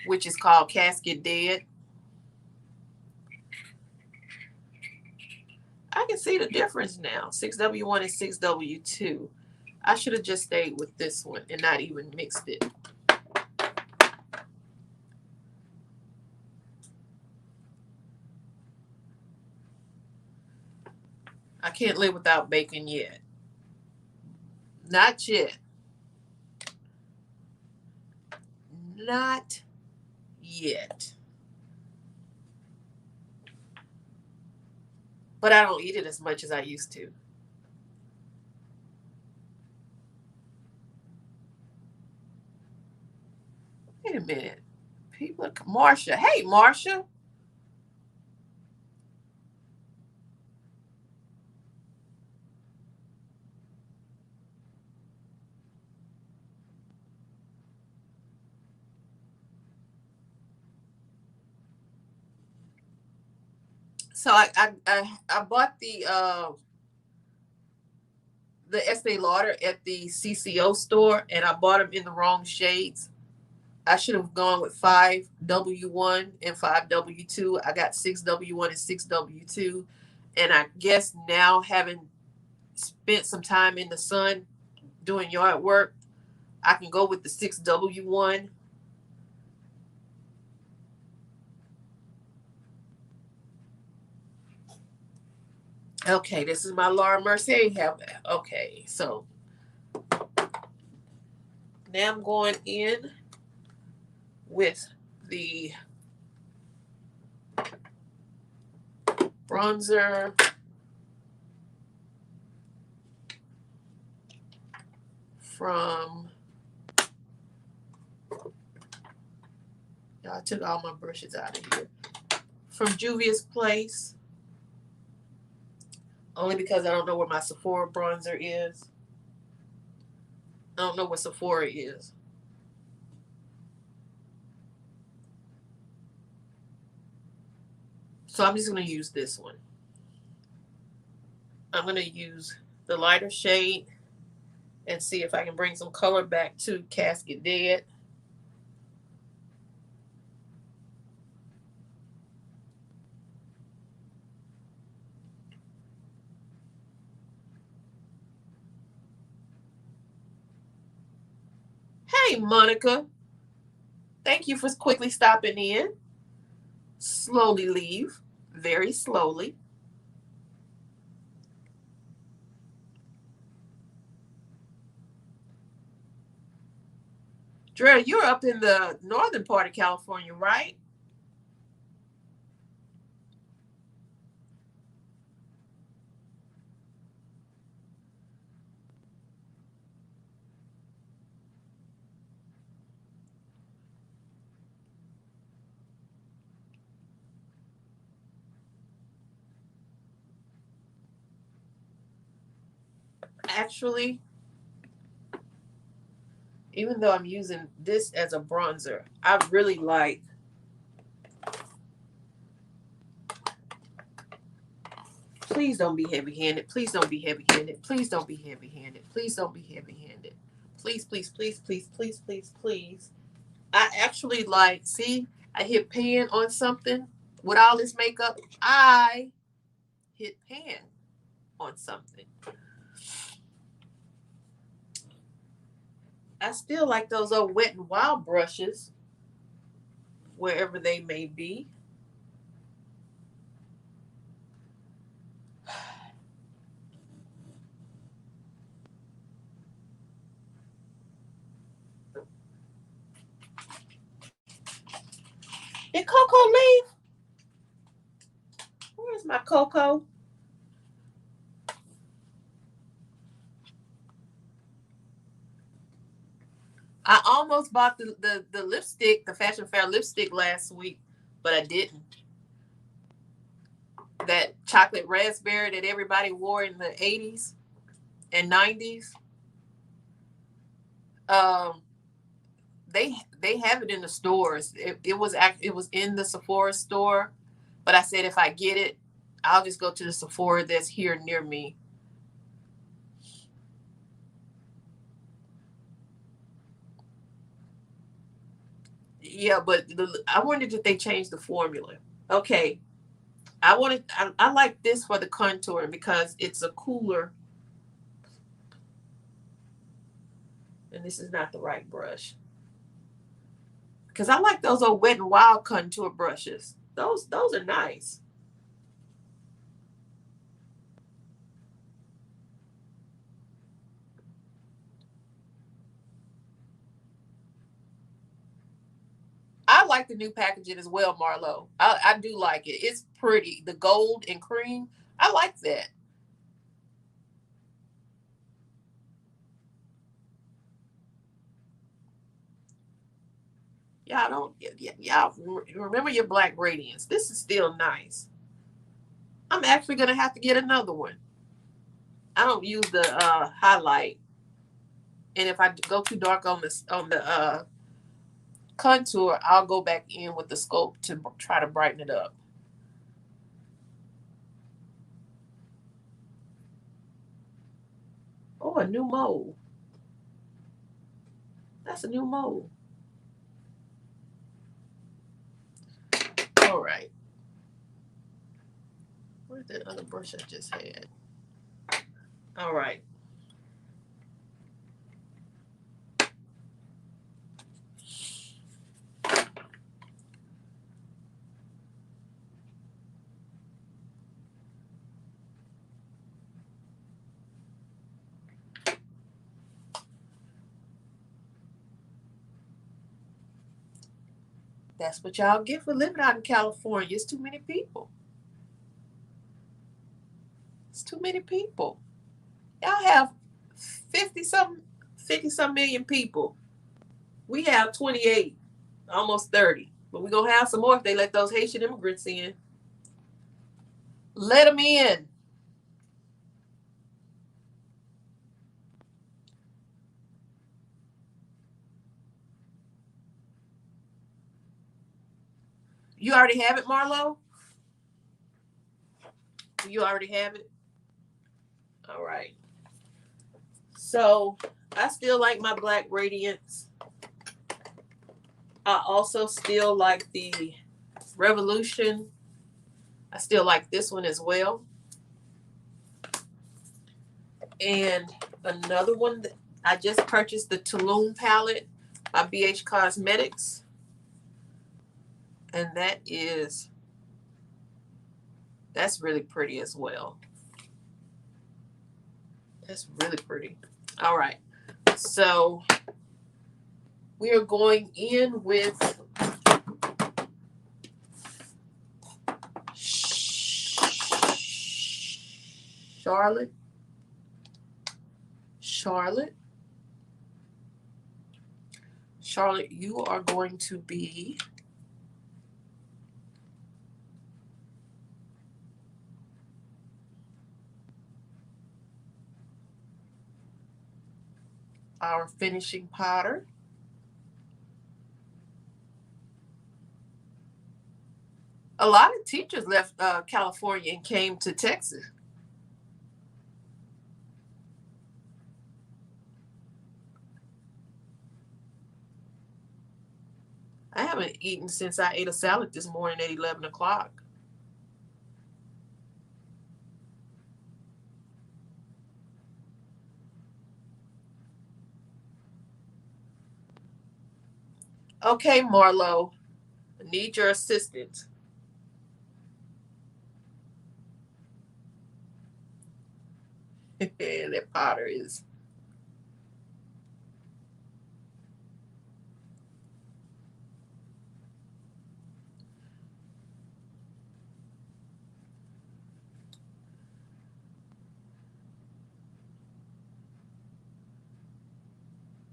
which is called Casket Dead. I can see the difference now. 6W1 and 6W2. I should have just stayed with this one and not even mixed it. I can't live without bacon yet. Not yet. Not yet. But I don't eat it as much as I used to. Wait a minute. People, Marsha. Hey, Marsha. So I bought the Estee Lauder at the CCO store, and I bought them in the wrong shades. I should have gone with 5W1 and 5W2. I got 6W1 and 6W2. And I guess now, having spent some time in the sun doing yard work, I can go with the 6W1. Okay, this is my Laura Mercier. Okay, so now I'm going in with the bronzer from, I took all my brushes out of here, from Juvia's Place, only because I don't know where my Sephora bronzer is. I don't know what Sephora is. So I'm just going to use this one. I'm going to use the lighter shade and see if I can bring some color back to Casket Dead. Hey, Monica. Thank you for quickly stopping in. Slowly leave. Very slowly. Dre, you're up in the northern part of California, right? Actually, even though I'm using this as a bronzer, I really like please don't be heavy-handed. Please don't be heavy-handed. Please don't be heavy-handed. Please don't be heavy-handed. Please, please, please, please, please, please, please. I actually like, see, I hit pan on something with all this makeup. I hit pan on something. I still like those old Wet and Wild brushes, wherever they may be. Did Coco leave? Where's my Coco? I almost bought the lipstick, the Fashion Fair lipstick last week, but I didn't. That chocolate raspberry that everybody wore in the 80s and 90s. Um, they have it in the stores. It was in the Sephora store. But I said if I get it, I'll just go to the Sephora that's here near me. Yeah, but I wondered if they changed the formula. Okay, I like this for the contour because it's a cooler, and this is not the right brush. Because I like those old Wet n Wild contour brushes. Those are nice. I like the new packaging as well, Marlo. I do like it. It's pretty. The gold and cream. I like that. Y'all don't. Y'all remember your black radiance. This is still nice. I'm actually gonna have to get another one. I don't use the highlight, and if I go too dark on the contour, I'll go back in with the scope to try to brighten it up. Oh, a new mold. That's a new mold. All right. Where's that other brush I just had? All right. That's what y'all get for living out in California. It's too many people. It's too many people. Y'all have 50 some million people. We have 28, almost 30. But we're gonna have some more if they let those Haitian immigrants in. Let them in. You already have it, Marlo? You already have it? All right. So I still like my black radiance. I also still like the Revolution. I still like this one as well. And another one that I just purchased, the Tulum palette by BH Cosmetics. And that's really pretty as well. That's really pretty. All right. So we are going in with Charlotte. Charlotte, you are going to be our finishing powder. A lot of teachers left California and came to Texas. I haven't eaten since I ate a salad this morning at 11 o'clock. Okay, Marlo, I need your assistance. That powder is.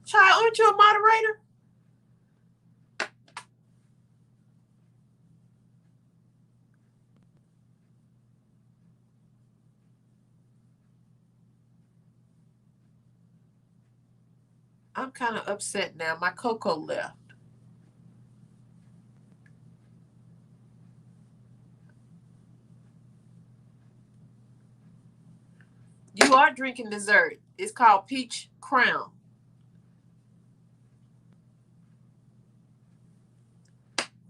Child, aren't you a moderator? I'm kind of upset now. My cocoa left. you are drinking dessert. It's called Peach Crown.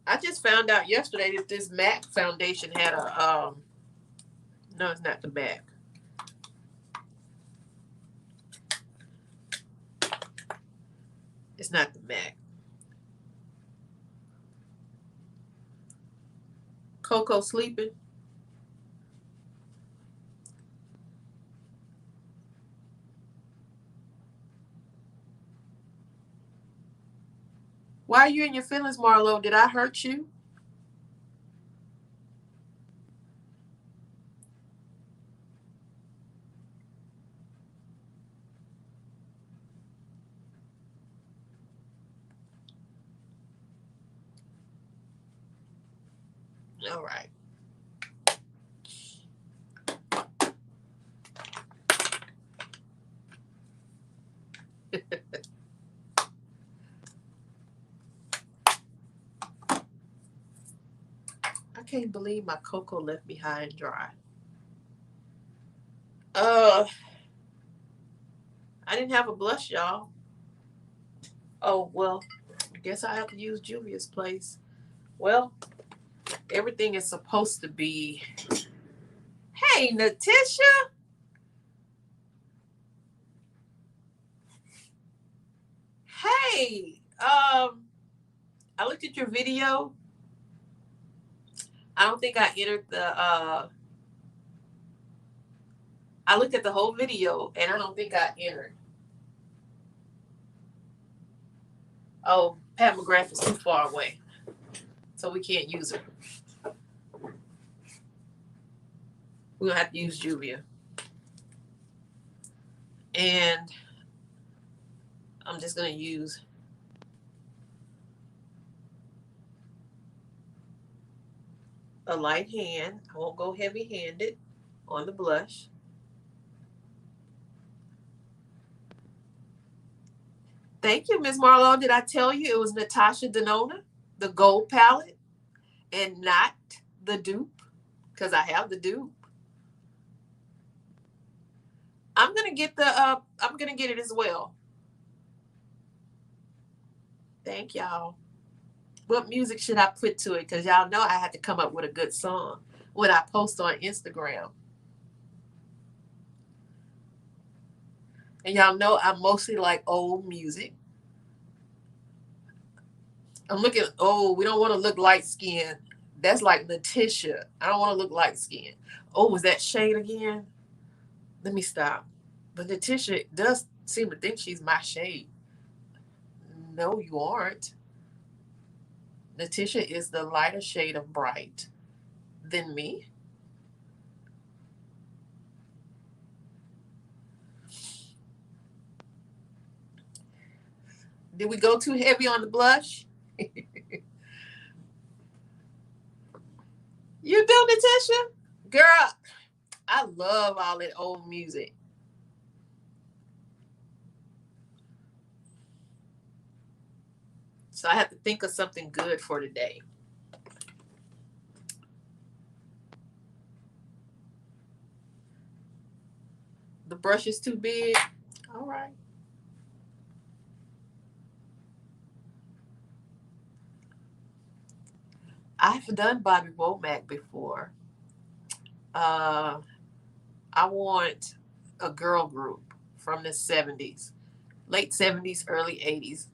I just found out yesterday that this MAC foundation had a no, it's not the MAC. It's not the MAC. Coco sleeping. Why are you in your feelings, Marlo? Did I hurt you? All right. I can't believe my cocoa left me high and dry. I didn't have a blush, y'all. Oh, well, I guess I have to use Julia's place. Well, everything is supposed to be. Hey, Natasha. Hey, I looked at your video. I don't think I entered the I looked at the whole video and I don't think I entered. Oh, Pat McGrath is too far away. So we can't use her. We're gonna have to use Julia. And I'm just gonna use a light hand. I won't go heavy-handed on the blush. Thank you, Ms. Marlowe. Did I tell you it was Natasha Denona, the gold palette, and not the dupe? Because I have the dupe. I'm gonna get it as well. Thank y'all. What music should I put to it? Because y'all know I had to come up with a good song when I post on Instagram. And y'all know I mostly like old music. I'm looking, we don't want to look light skinned. That's like Natasha. I don't want to look light skinned. Oh, was that shade again? Let me stop. But Natasha does seem to think she's my shade. No, you aren't. Natasha is the lighter shade of bright than me. Did we go too heavy on the blush? You do, Natasha? Girl, I love all that old music. So I have to think of something good for today. The brush is too big. All right. I've done Bobby Womack before. I want a girl group from the 70s, late 70s, early 80s.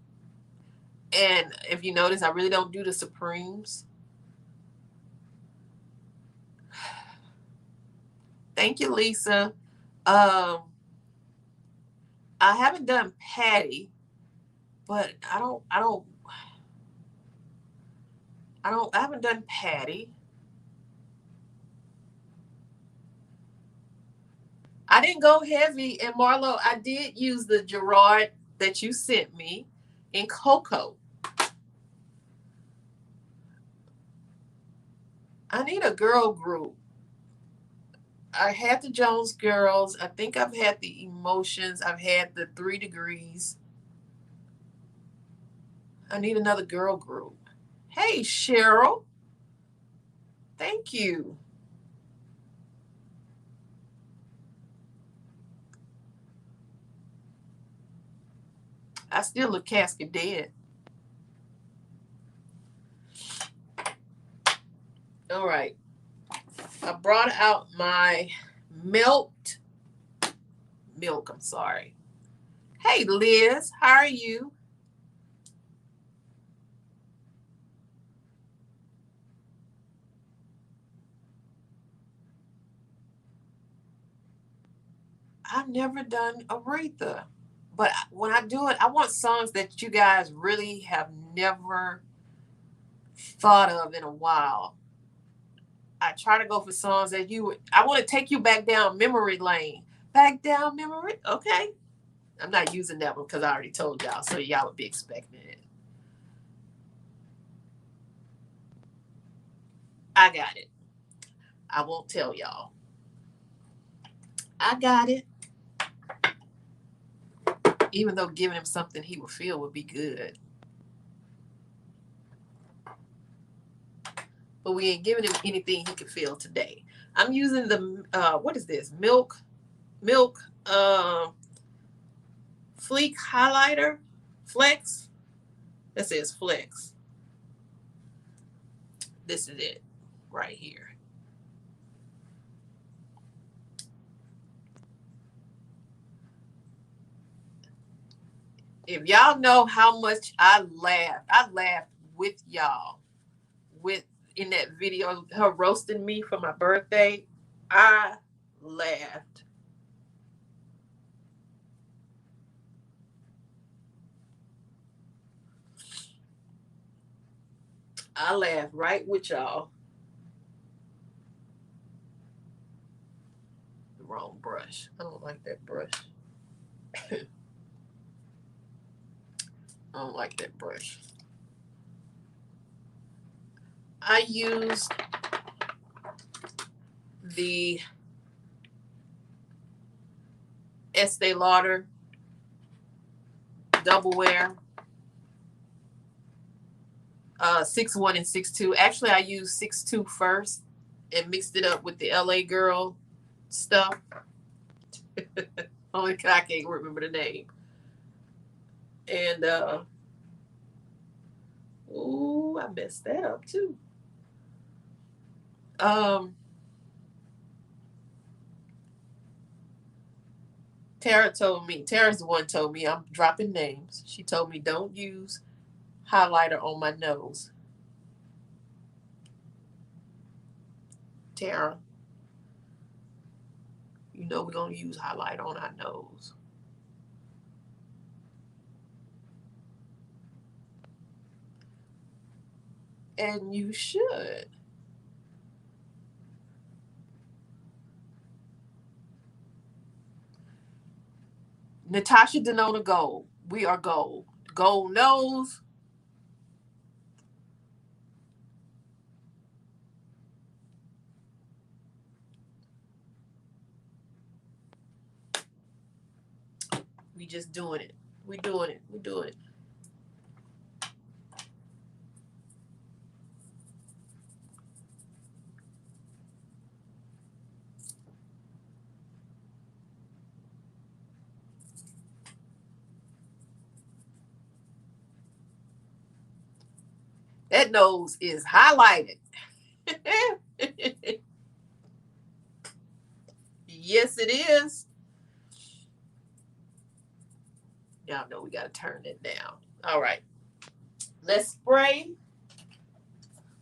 And if you notice, I really don't do the Supremes. Thank you, Lisa. I haven't done Patty, but I haven't done Patty. I didn't go heavy. And Marlo, I did use the Gerard that you sent me in Cocoa. I need a girl group. I had the Jones Girls. I think I've had the Emotions. I've had the 3 Degrees. I need another girl group. Hey, Cheryl. Thank you. I still look casket dead. All right. I brought out my milk. I'm sorry. Hey, Liz, how are you? I've never done Aretha, but when I do it, I want songs that you guys really have never thought of in a while. I try to go for songs that I want to take you back down memory lane. Back down memory. Okay. I'm not using that one because I already told y'all, so y'all would be expecting it. I got it. I won't tell y'all. I got it. Even though giving him something he would feel would be good. But we ain't giving him anything he could feel today. I'm using the, what is this? Milk Fleek highlighter. Flex. That says Flex. This is it right here. If y'all know how much I laughed with y'all with in that video, her roasting me for my birthday. I laughed. I laughed right with y'all. The wrong brush. I don't like that brush. I don't like that brush. I used the Estee Lauder double wear 6'1" and 6'2". Actually, I used 6'2" first and mixed it up with the LA Girl stuff. Only because I can't remember the name. And I messed that up too. Tara's the one told me, I'm dropping names. She told me don't use highlighter on my nose. Tara, you know we're going to use highlighter on our nose. And you should. Natasha Denona Gold. We are gold. Gold nose. We just doing it. We doing it. We doing it. That nose is highlighted. Yes, it is. Y'all know we got to turn it down. All right. Let's spray.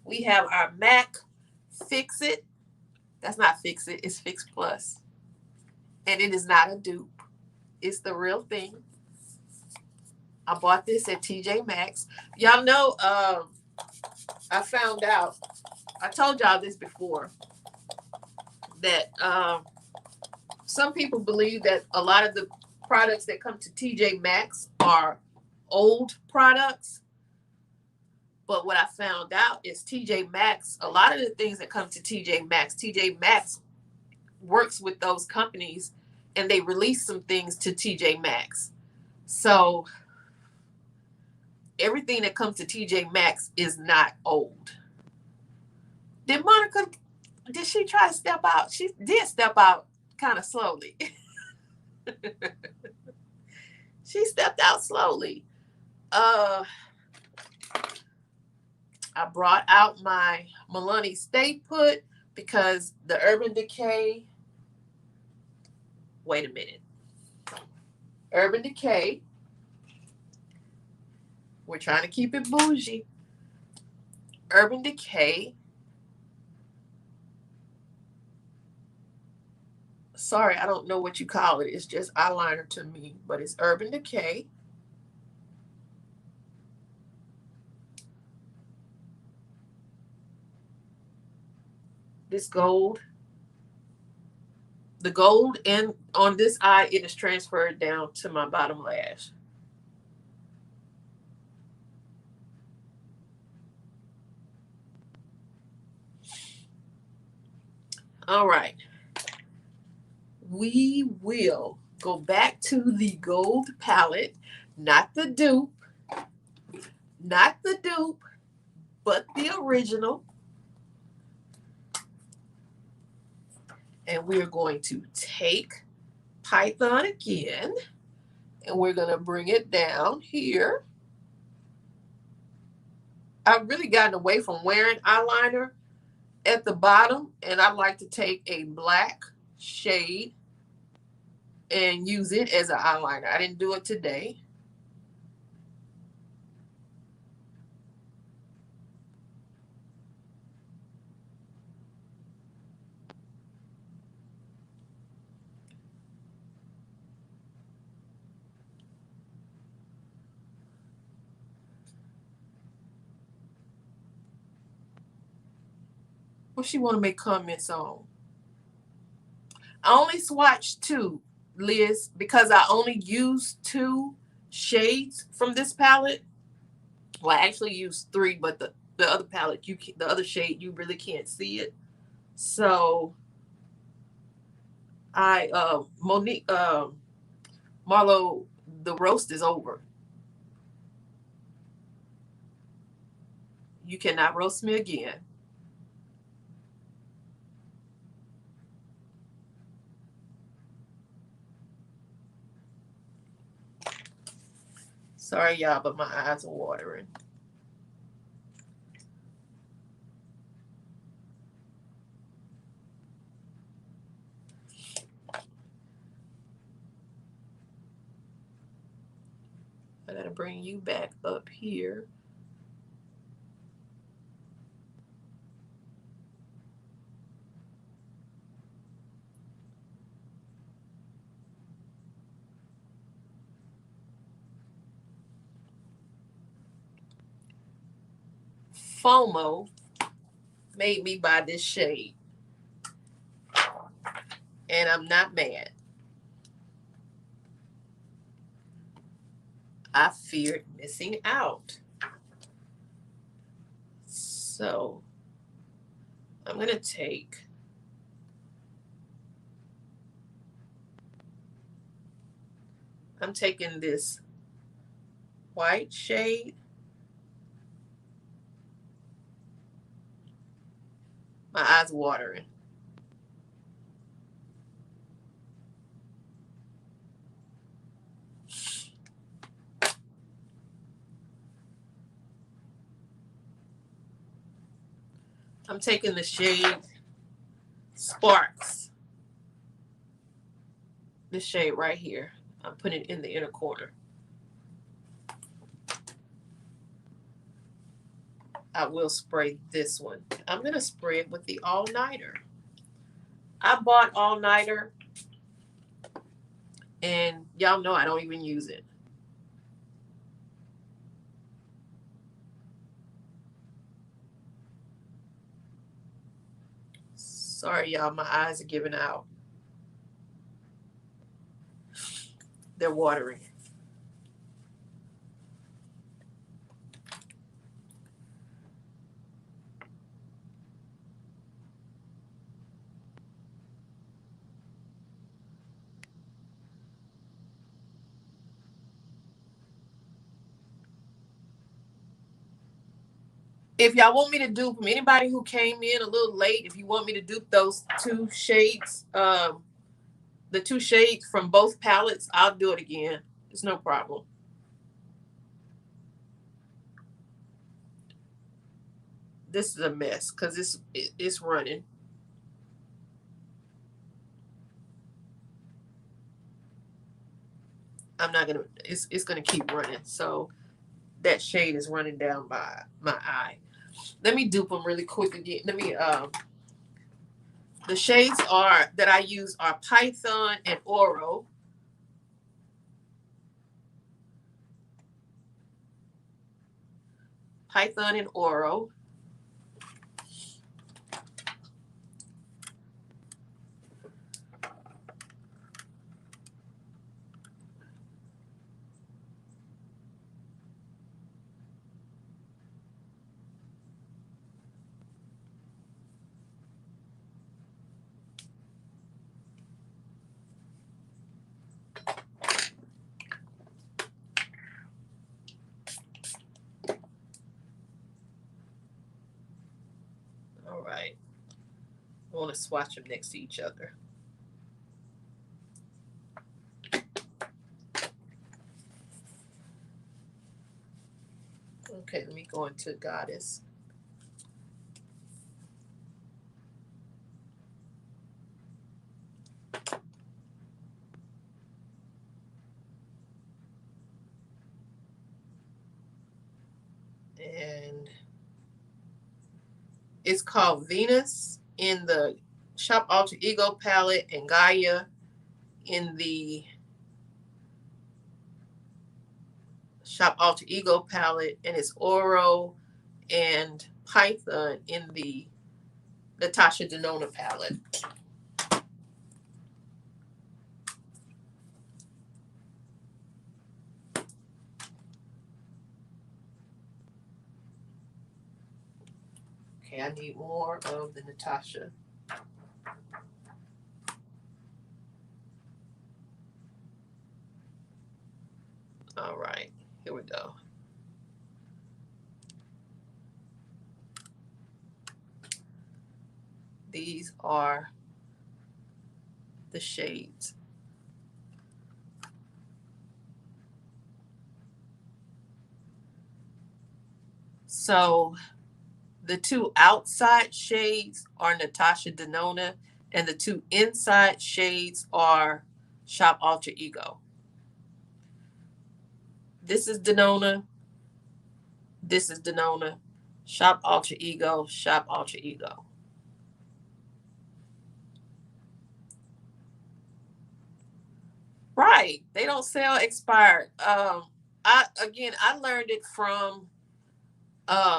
We have our MAC Fix It. That's not Fix It. It's Fix Plus. And it is not a dupe. It's the real thing. I bought this at TJ Maxx. Y'all know, I found out, I told y'all this before, that some people believe that a lot of the products that come to TJ Maxx are old products. But what I found out is TJ Maxx, a lot of the things that come to TJ Maxx works with those companies and they release some things to TJ Maxx. So everything that comes to TJ Maxx is not old. Did she try to step out? She did step out kind of slowly. She stepped out slowly. I brought out my Milani Stay Put because the Urban Decay. Wait a minute. Urban Decay. We're trying to keep it bougie. Urban Decay. Sorry, I don't know what you call it. It's just eyeliner to me, but it's Urban Decay. This gold. The gold and on this eye, it is transferred down to my bottom lash. All right. We will go back to the gold palette, not the dupe, but the original. And we're going to take Python again, and we're going to bring it down here. I've really gotten away from wearing eyeliner at the bottom, and I like to take a black shade and use it as an eyeliner. I didn't do it today. What she want to make comments on? I only swatched 2, Liz, because I only used 2 shades from this palette. Well, I actually used 3, but the other palette, the other shade, you really can't see it. So Monique, Marlo, the roast is over. You cannot roast me again. Sorry, y'all, but my eyes are watering. I gotta bring you back up here. FOMO made me buy this shade, and I'm not mad. I feared missing out. So I'm going to take I'm taking this white shade. My eyes watering. I'm taking the shade Sparks. This shade right here. I'm putting it in the inner corner. I will spray this one. I'm going to spray it with the all-nighter. I bought all-nighter, and y'all know I don't even use it. Sorry, y'all, my eyes are giving out. They're watering. If y'all want me to dupe them, anybody who came in a little late, if you want me to dupe those 2 shades, the 2 shades from both palettes, I'll do it again. It's no problem. This is a mess because it's running. I'm not gonna. It's gonna keep running. So that shade is running down by my eye. Let me dupe them really quick again. Let me. The shades are that I use are Python and Oro. Python and Oro. All right. I want to swatch them next to each other. Okay, let me go into Goddess. And it's called Venus in the Shop Alter Ego palette and Gaia in the Shop Alter Ego palette, and it's Oro and Python in the Natasha Denona palette. Okay, I need more of the Natasha. All right, here we go. These are the shades. So the two outside shades are Natasha Denona, and the two inside shades are Shop Alter Ego. This is Denona. This is Denona. Shop Alter Ego. Shop Alter Ego. Right. They don't sell expired. I learned it from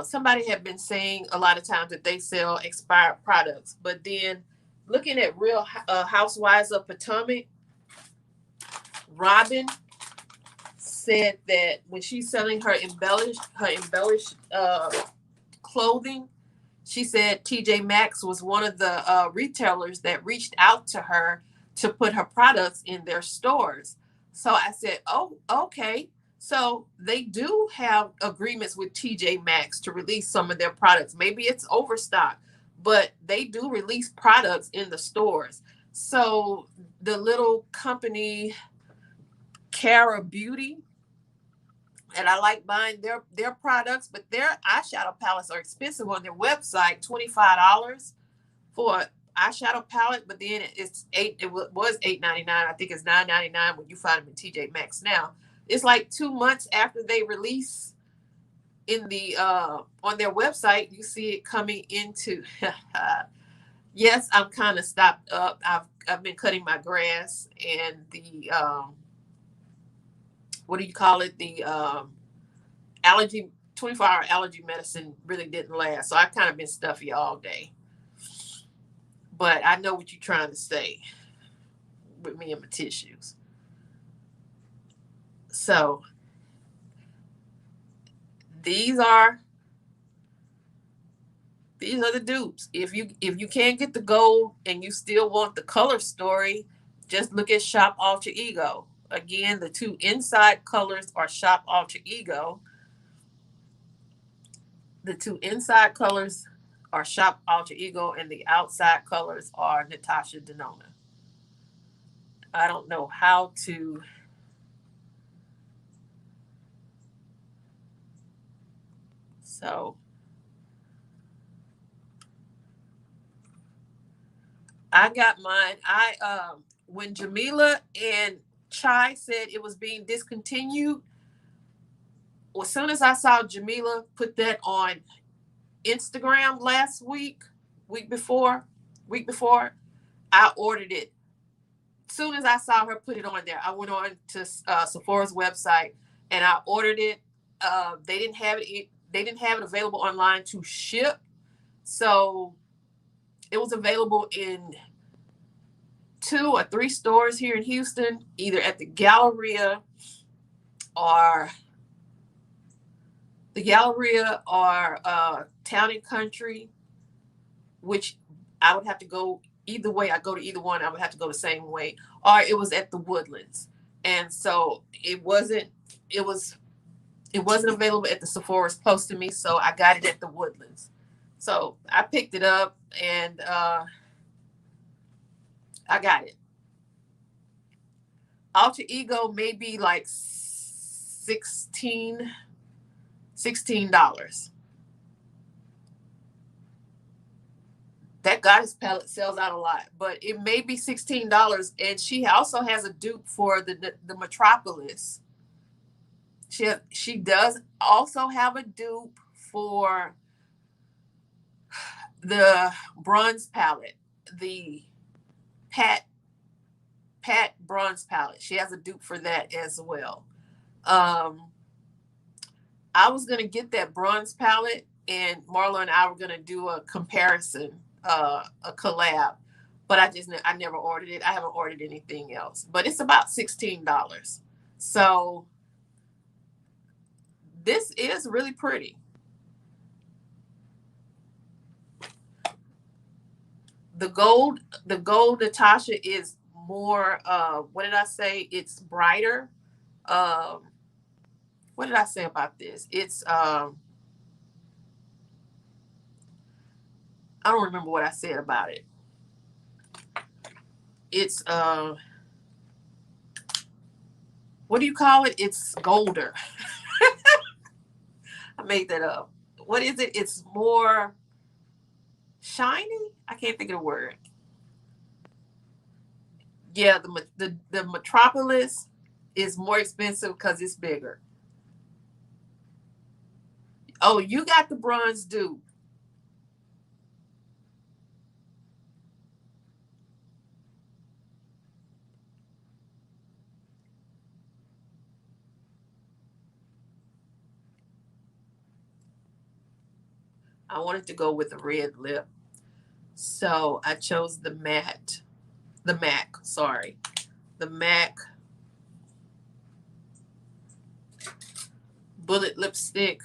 somebody had been saying a lot of times that they sell expired products, but then looking at Real Housewives of Potomac, Robin said that when she's selling her embellished clothing, she said TJ Maxx was one of the retailers that reached out to her to put her products in their stores. So I said, oh, okay. So they do have agreements with TJ Maxx to release some of their products. Maybe it's overstock, but they do release products in the stores. So the little company, Cara Beauty, and I like buying their products, but their eyeshadow palettes are expensive on their website, $25 for an eyeshadow palette, but then it was $8.99. I think it's $9.99 when you find them in TJ Maxx now. It's like 2 months after they release in the on their website, you see it coming into yes, I'm kind of stopped up. I've been cutting my grass, and the what do you call it? The allergy 24-hour allergy medicine really didn't last. So I've kind of been stuffy all day. But I know what you're trying to say with me and my tissues. So these are the dupes. If you can't get the gold and you still want the color story, just look at Shop Alter Ego. Again, the two inside colors are Shop Alter Ego. The two inside colors are Shop Alter Ego, and the outside colors are Natasha Denona. I don't know how to So I got mine. When Jamila and Chai said it was being discontinued, well, as soon as I saw Jamila put that on Instagram last week before, week before, I ordered it. As soon as I saw her put it on there, I went on to Sephora's website and I ordered it. They didn't have it. They didn't have it available online to ship, so it was available in 2 or 3 stores here in Houston, either at the Galleria or Town and Country, which I would have to go either way. I go to either one. I would have to go the same way, or it was at the Woodlands, and so it wasn't available at the Sephora's close to me, so I got it at the Woodlands. So I picked it up and I got it. Alter Ego may be like $16. That goddess palette sells out a lot, but it may be $16. And she also has a dupe for the Metropolis. She does also have a dupe for the bronze palette, the Pat bronze palette. She has a dupe for that as well. I was gonna get that bronze palette, and Marla and I were gonna do a comparison, a collab, but I never ordered it. I haven't ordered anything else, but it's about $16. So this is really pretty. The gold Natasha is more, what did I say? It's brighter. What did I say about this? It's I don't remember what I said about it. It's what do you call it? It's golder. I made that up. What is it? It's more shiny. I can't think of the word. Yeah, the Metropolis is more expensive because it's bigger. Oh, you got the bronze dupe. I wanted to go with a red lip, so I chose the MAC, the MAC bullet lipstick.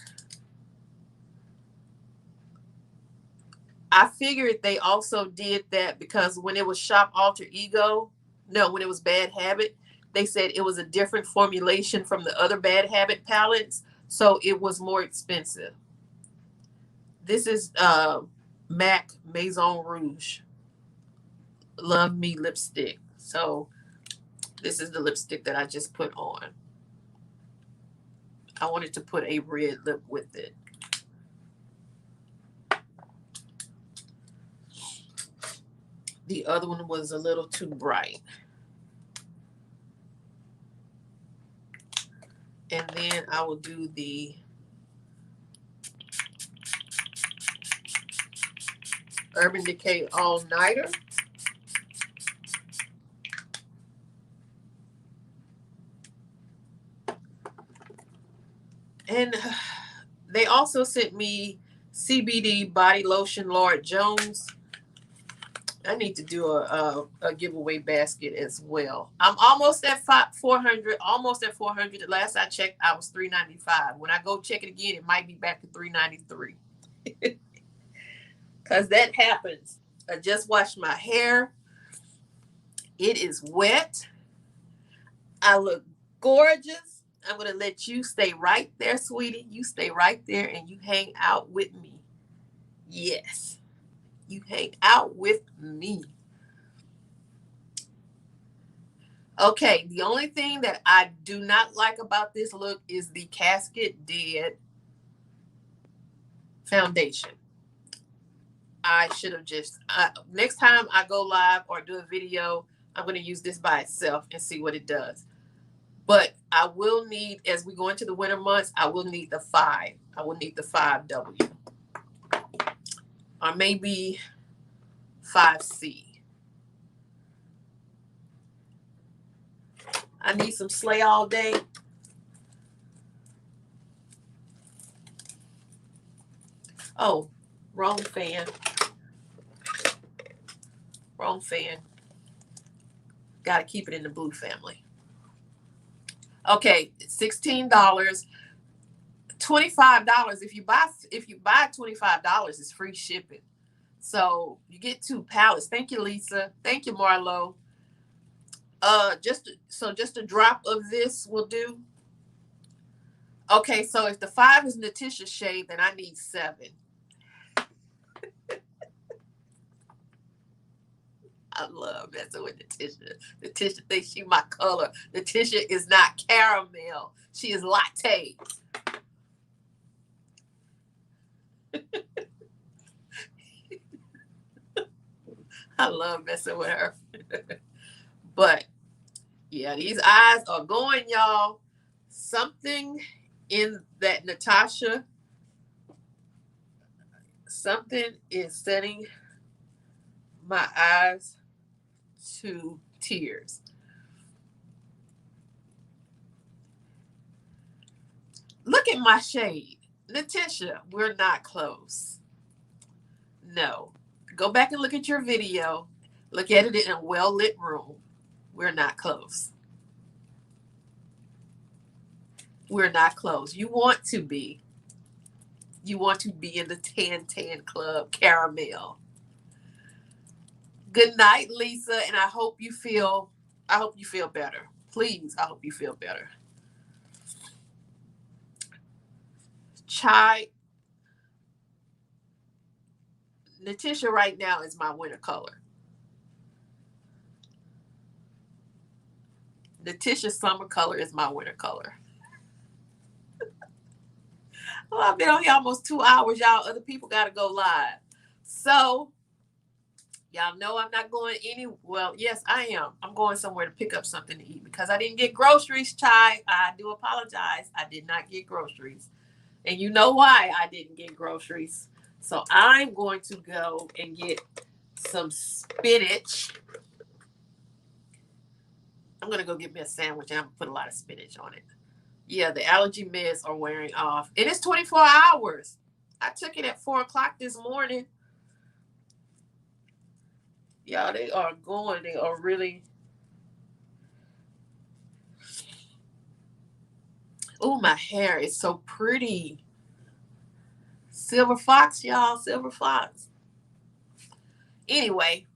I figured they also did that because when it was Shop Alter Ego, no, when it was Bad Habit, they said it was a different formulation from the other Bad Habit palettes, so it was more expensive. This is MAC Maison Rouge Love Me lipstick. So this is the lipstick that I just put on. I wanted to put a red lip with it. The other one was a little too bright. And then I will do the Urban Decay All Nighter. And they also sent me CBD body lotion Lord Jones. I need to do a giveaway basket as well. I'm almost at 400. Almost at 400. The last I checked, I was $395. When I go check it again, it might be back to $393. Because that happens. I just washed my hair. It is wet. I look gorgeous. I'm going to let you stay right there, sweetie. You stay right there and you hang out with me. Yes. You hang out with me. Okay, the only thing that I do not like about this look is the casket dead foundation. I should have just, next time I go live or do a video, I'm going to use this by itself and see what it does. But I will need, as we go into the winter months, I will need the 5. I will need the 5W. Or maybe 5C. I need some Slay All Day. Oh, wrong fan. Wrong fan. Got to keep it in the blue family. Okay, $16, $25. If you buy $25, it's free shipping. So you get 2 pallets. Thank you, Lisa. Thank you, Marlo. Just a drop of this will do. Okay, so if the 5 is Natasha shade, then I need 7. I love messing with Natasha. Natasha thinks she's my color. Natasha is not caramel. She is latte. I love messing with her. But yeah, these eyes are going, y'all. Something in that Natasha, something is setting my eyes to tears. Look at my shade. Natasha, we're not close. No. Go back and look at your video. Look at it in a well-lit room. We're not close. We're not close. You want to be. You want to be in the tan club, caramel. Good night, Lisa, and I hope you feel better. Please, I hope you feel better. Chai. Natasha right now is my winter color. Natasha's summer color is my winter color. Well, I've been on here almost 2 hours, y'all. Other people got to go live. So, y'all know I'm not going well, yes, I am. I'm going somewhere to pick up something to eat because I didn't get groceries, Chai. I do apologize. I did not get groceries. And you know why I didn't get groceries. So I'm going to go and get some spinach. I'm going to go get me a sandwich and I'm going to put a lot of spinach on it. Yeah, the allergy meds are wearing off. And it's 24 hours. I took it at 4 o'clock this morning. Y'all, they are going. They are really. Oh, my hair is so pretty. Silver fox, y'all. Silver fox. Anyway.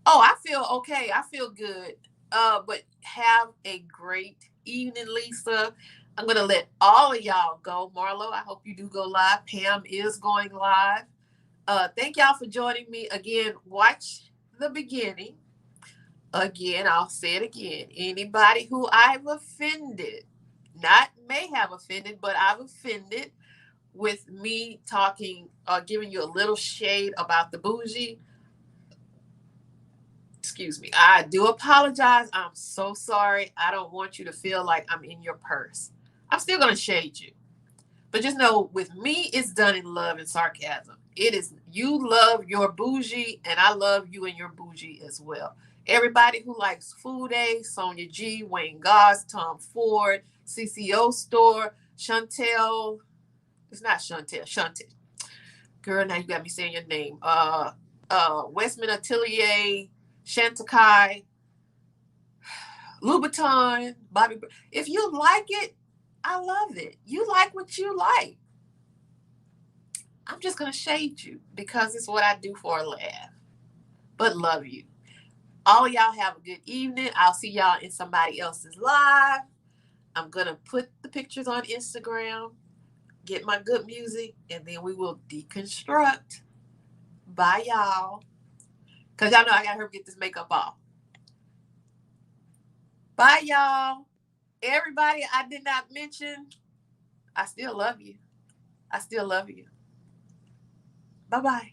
Oh, I feel okay. I feel good. But have a great evening, Lisa. I'm going to let all of y'all go. Marlo, I hope you do go live. Pam is going live. Thank y'all for joining me. Again, watch the beginning. Again, I'll say it again. Anybody who I've offended, not may have offended, but I've offended with me talking, giving you a little shade about the bougie. Excuse me. I do apologize. I'm so sorry. I don't want you to feel like I'm in your purse. I'm still going to shade you. But just know, with me, it's done in love and sarcasm. It is, you love your bougie, and I love you and your bougie as well. Everybody who likes Food A, Sonia G, Wayne Goss, Tom Ford, CCO Store, Chantel. It's not Chantel. Chantel. Girl, now you got me saying your name. Westman Atelier, Chantecaille, Louboutin, Bobby. If you like it, I love it. You like what you like. I'm just going to shade you because it's what I do for a laugh. But love you. All y'all have a good evening. I'll see y'all in somebody else's live. I'm going to put the pictures on Instagram, get my good music, and then we will deconstruct. Bye, y'all. Because y'all know I got to get this makeup off. Bye, y'all. Everybody I did not mention, I still love you. I still love you. Bye-bye.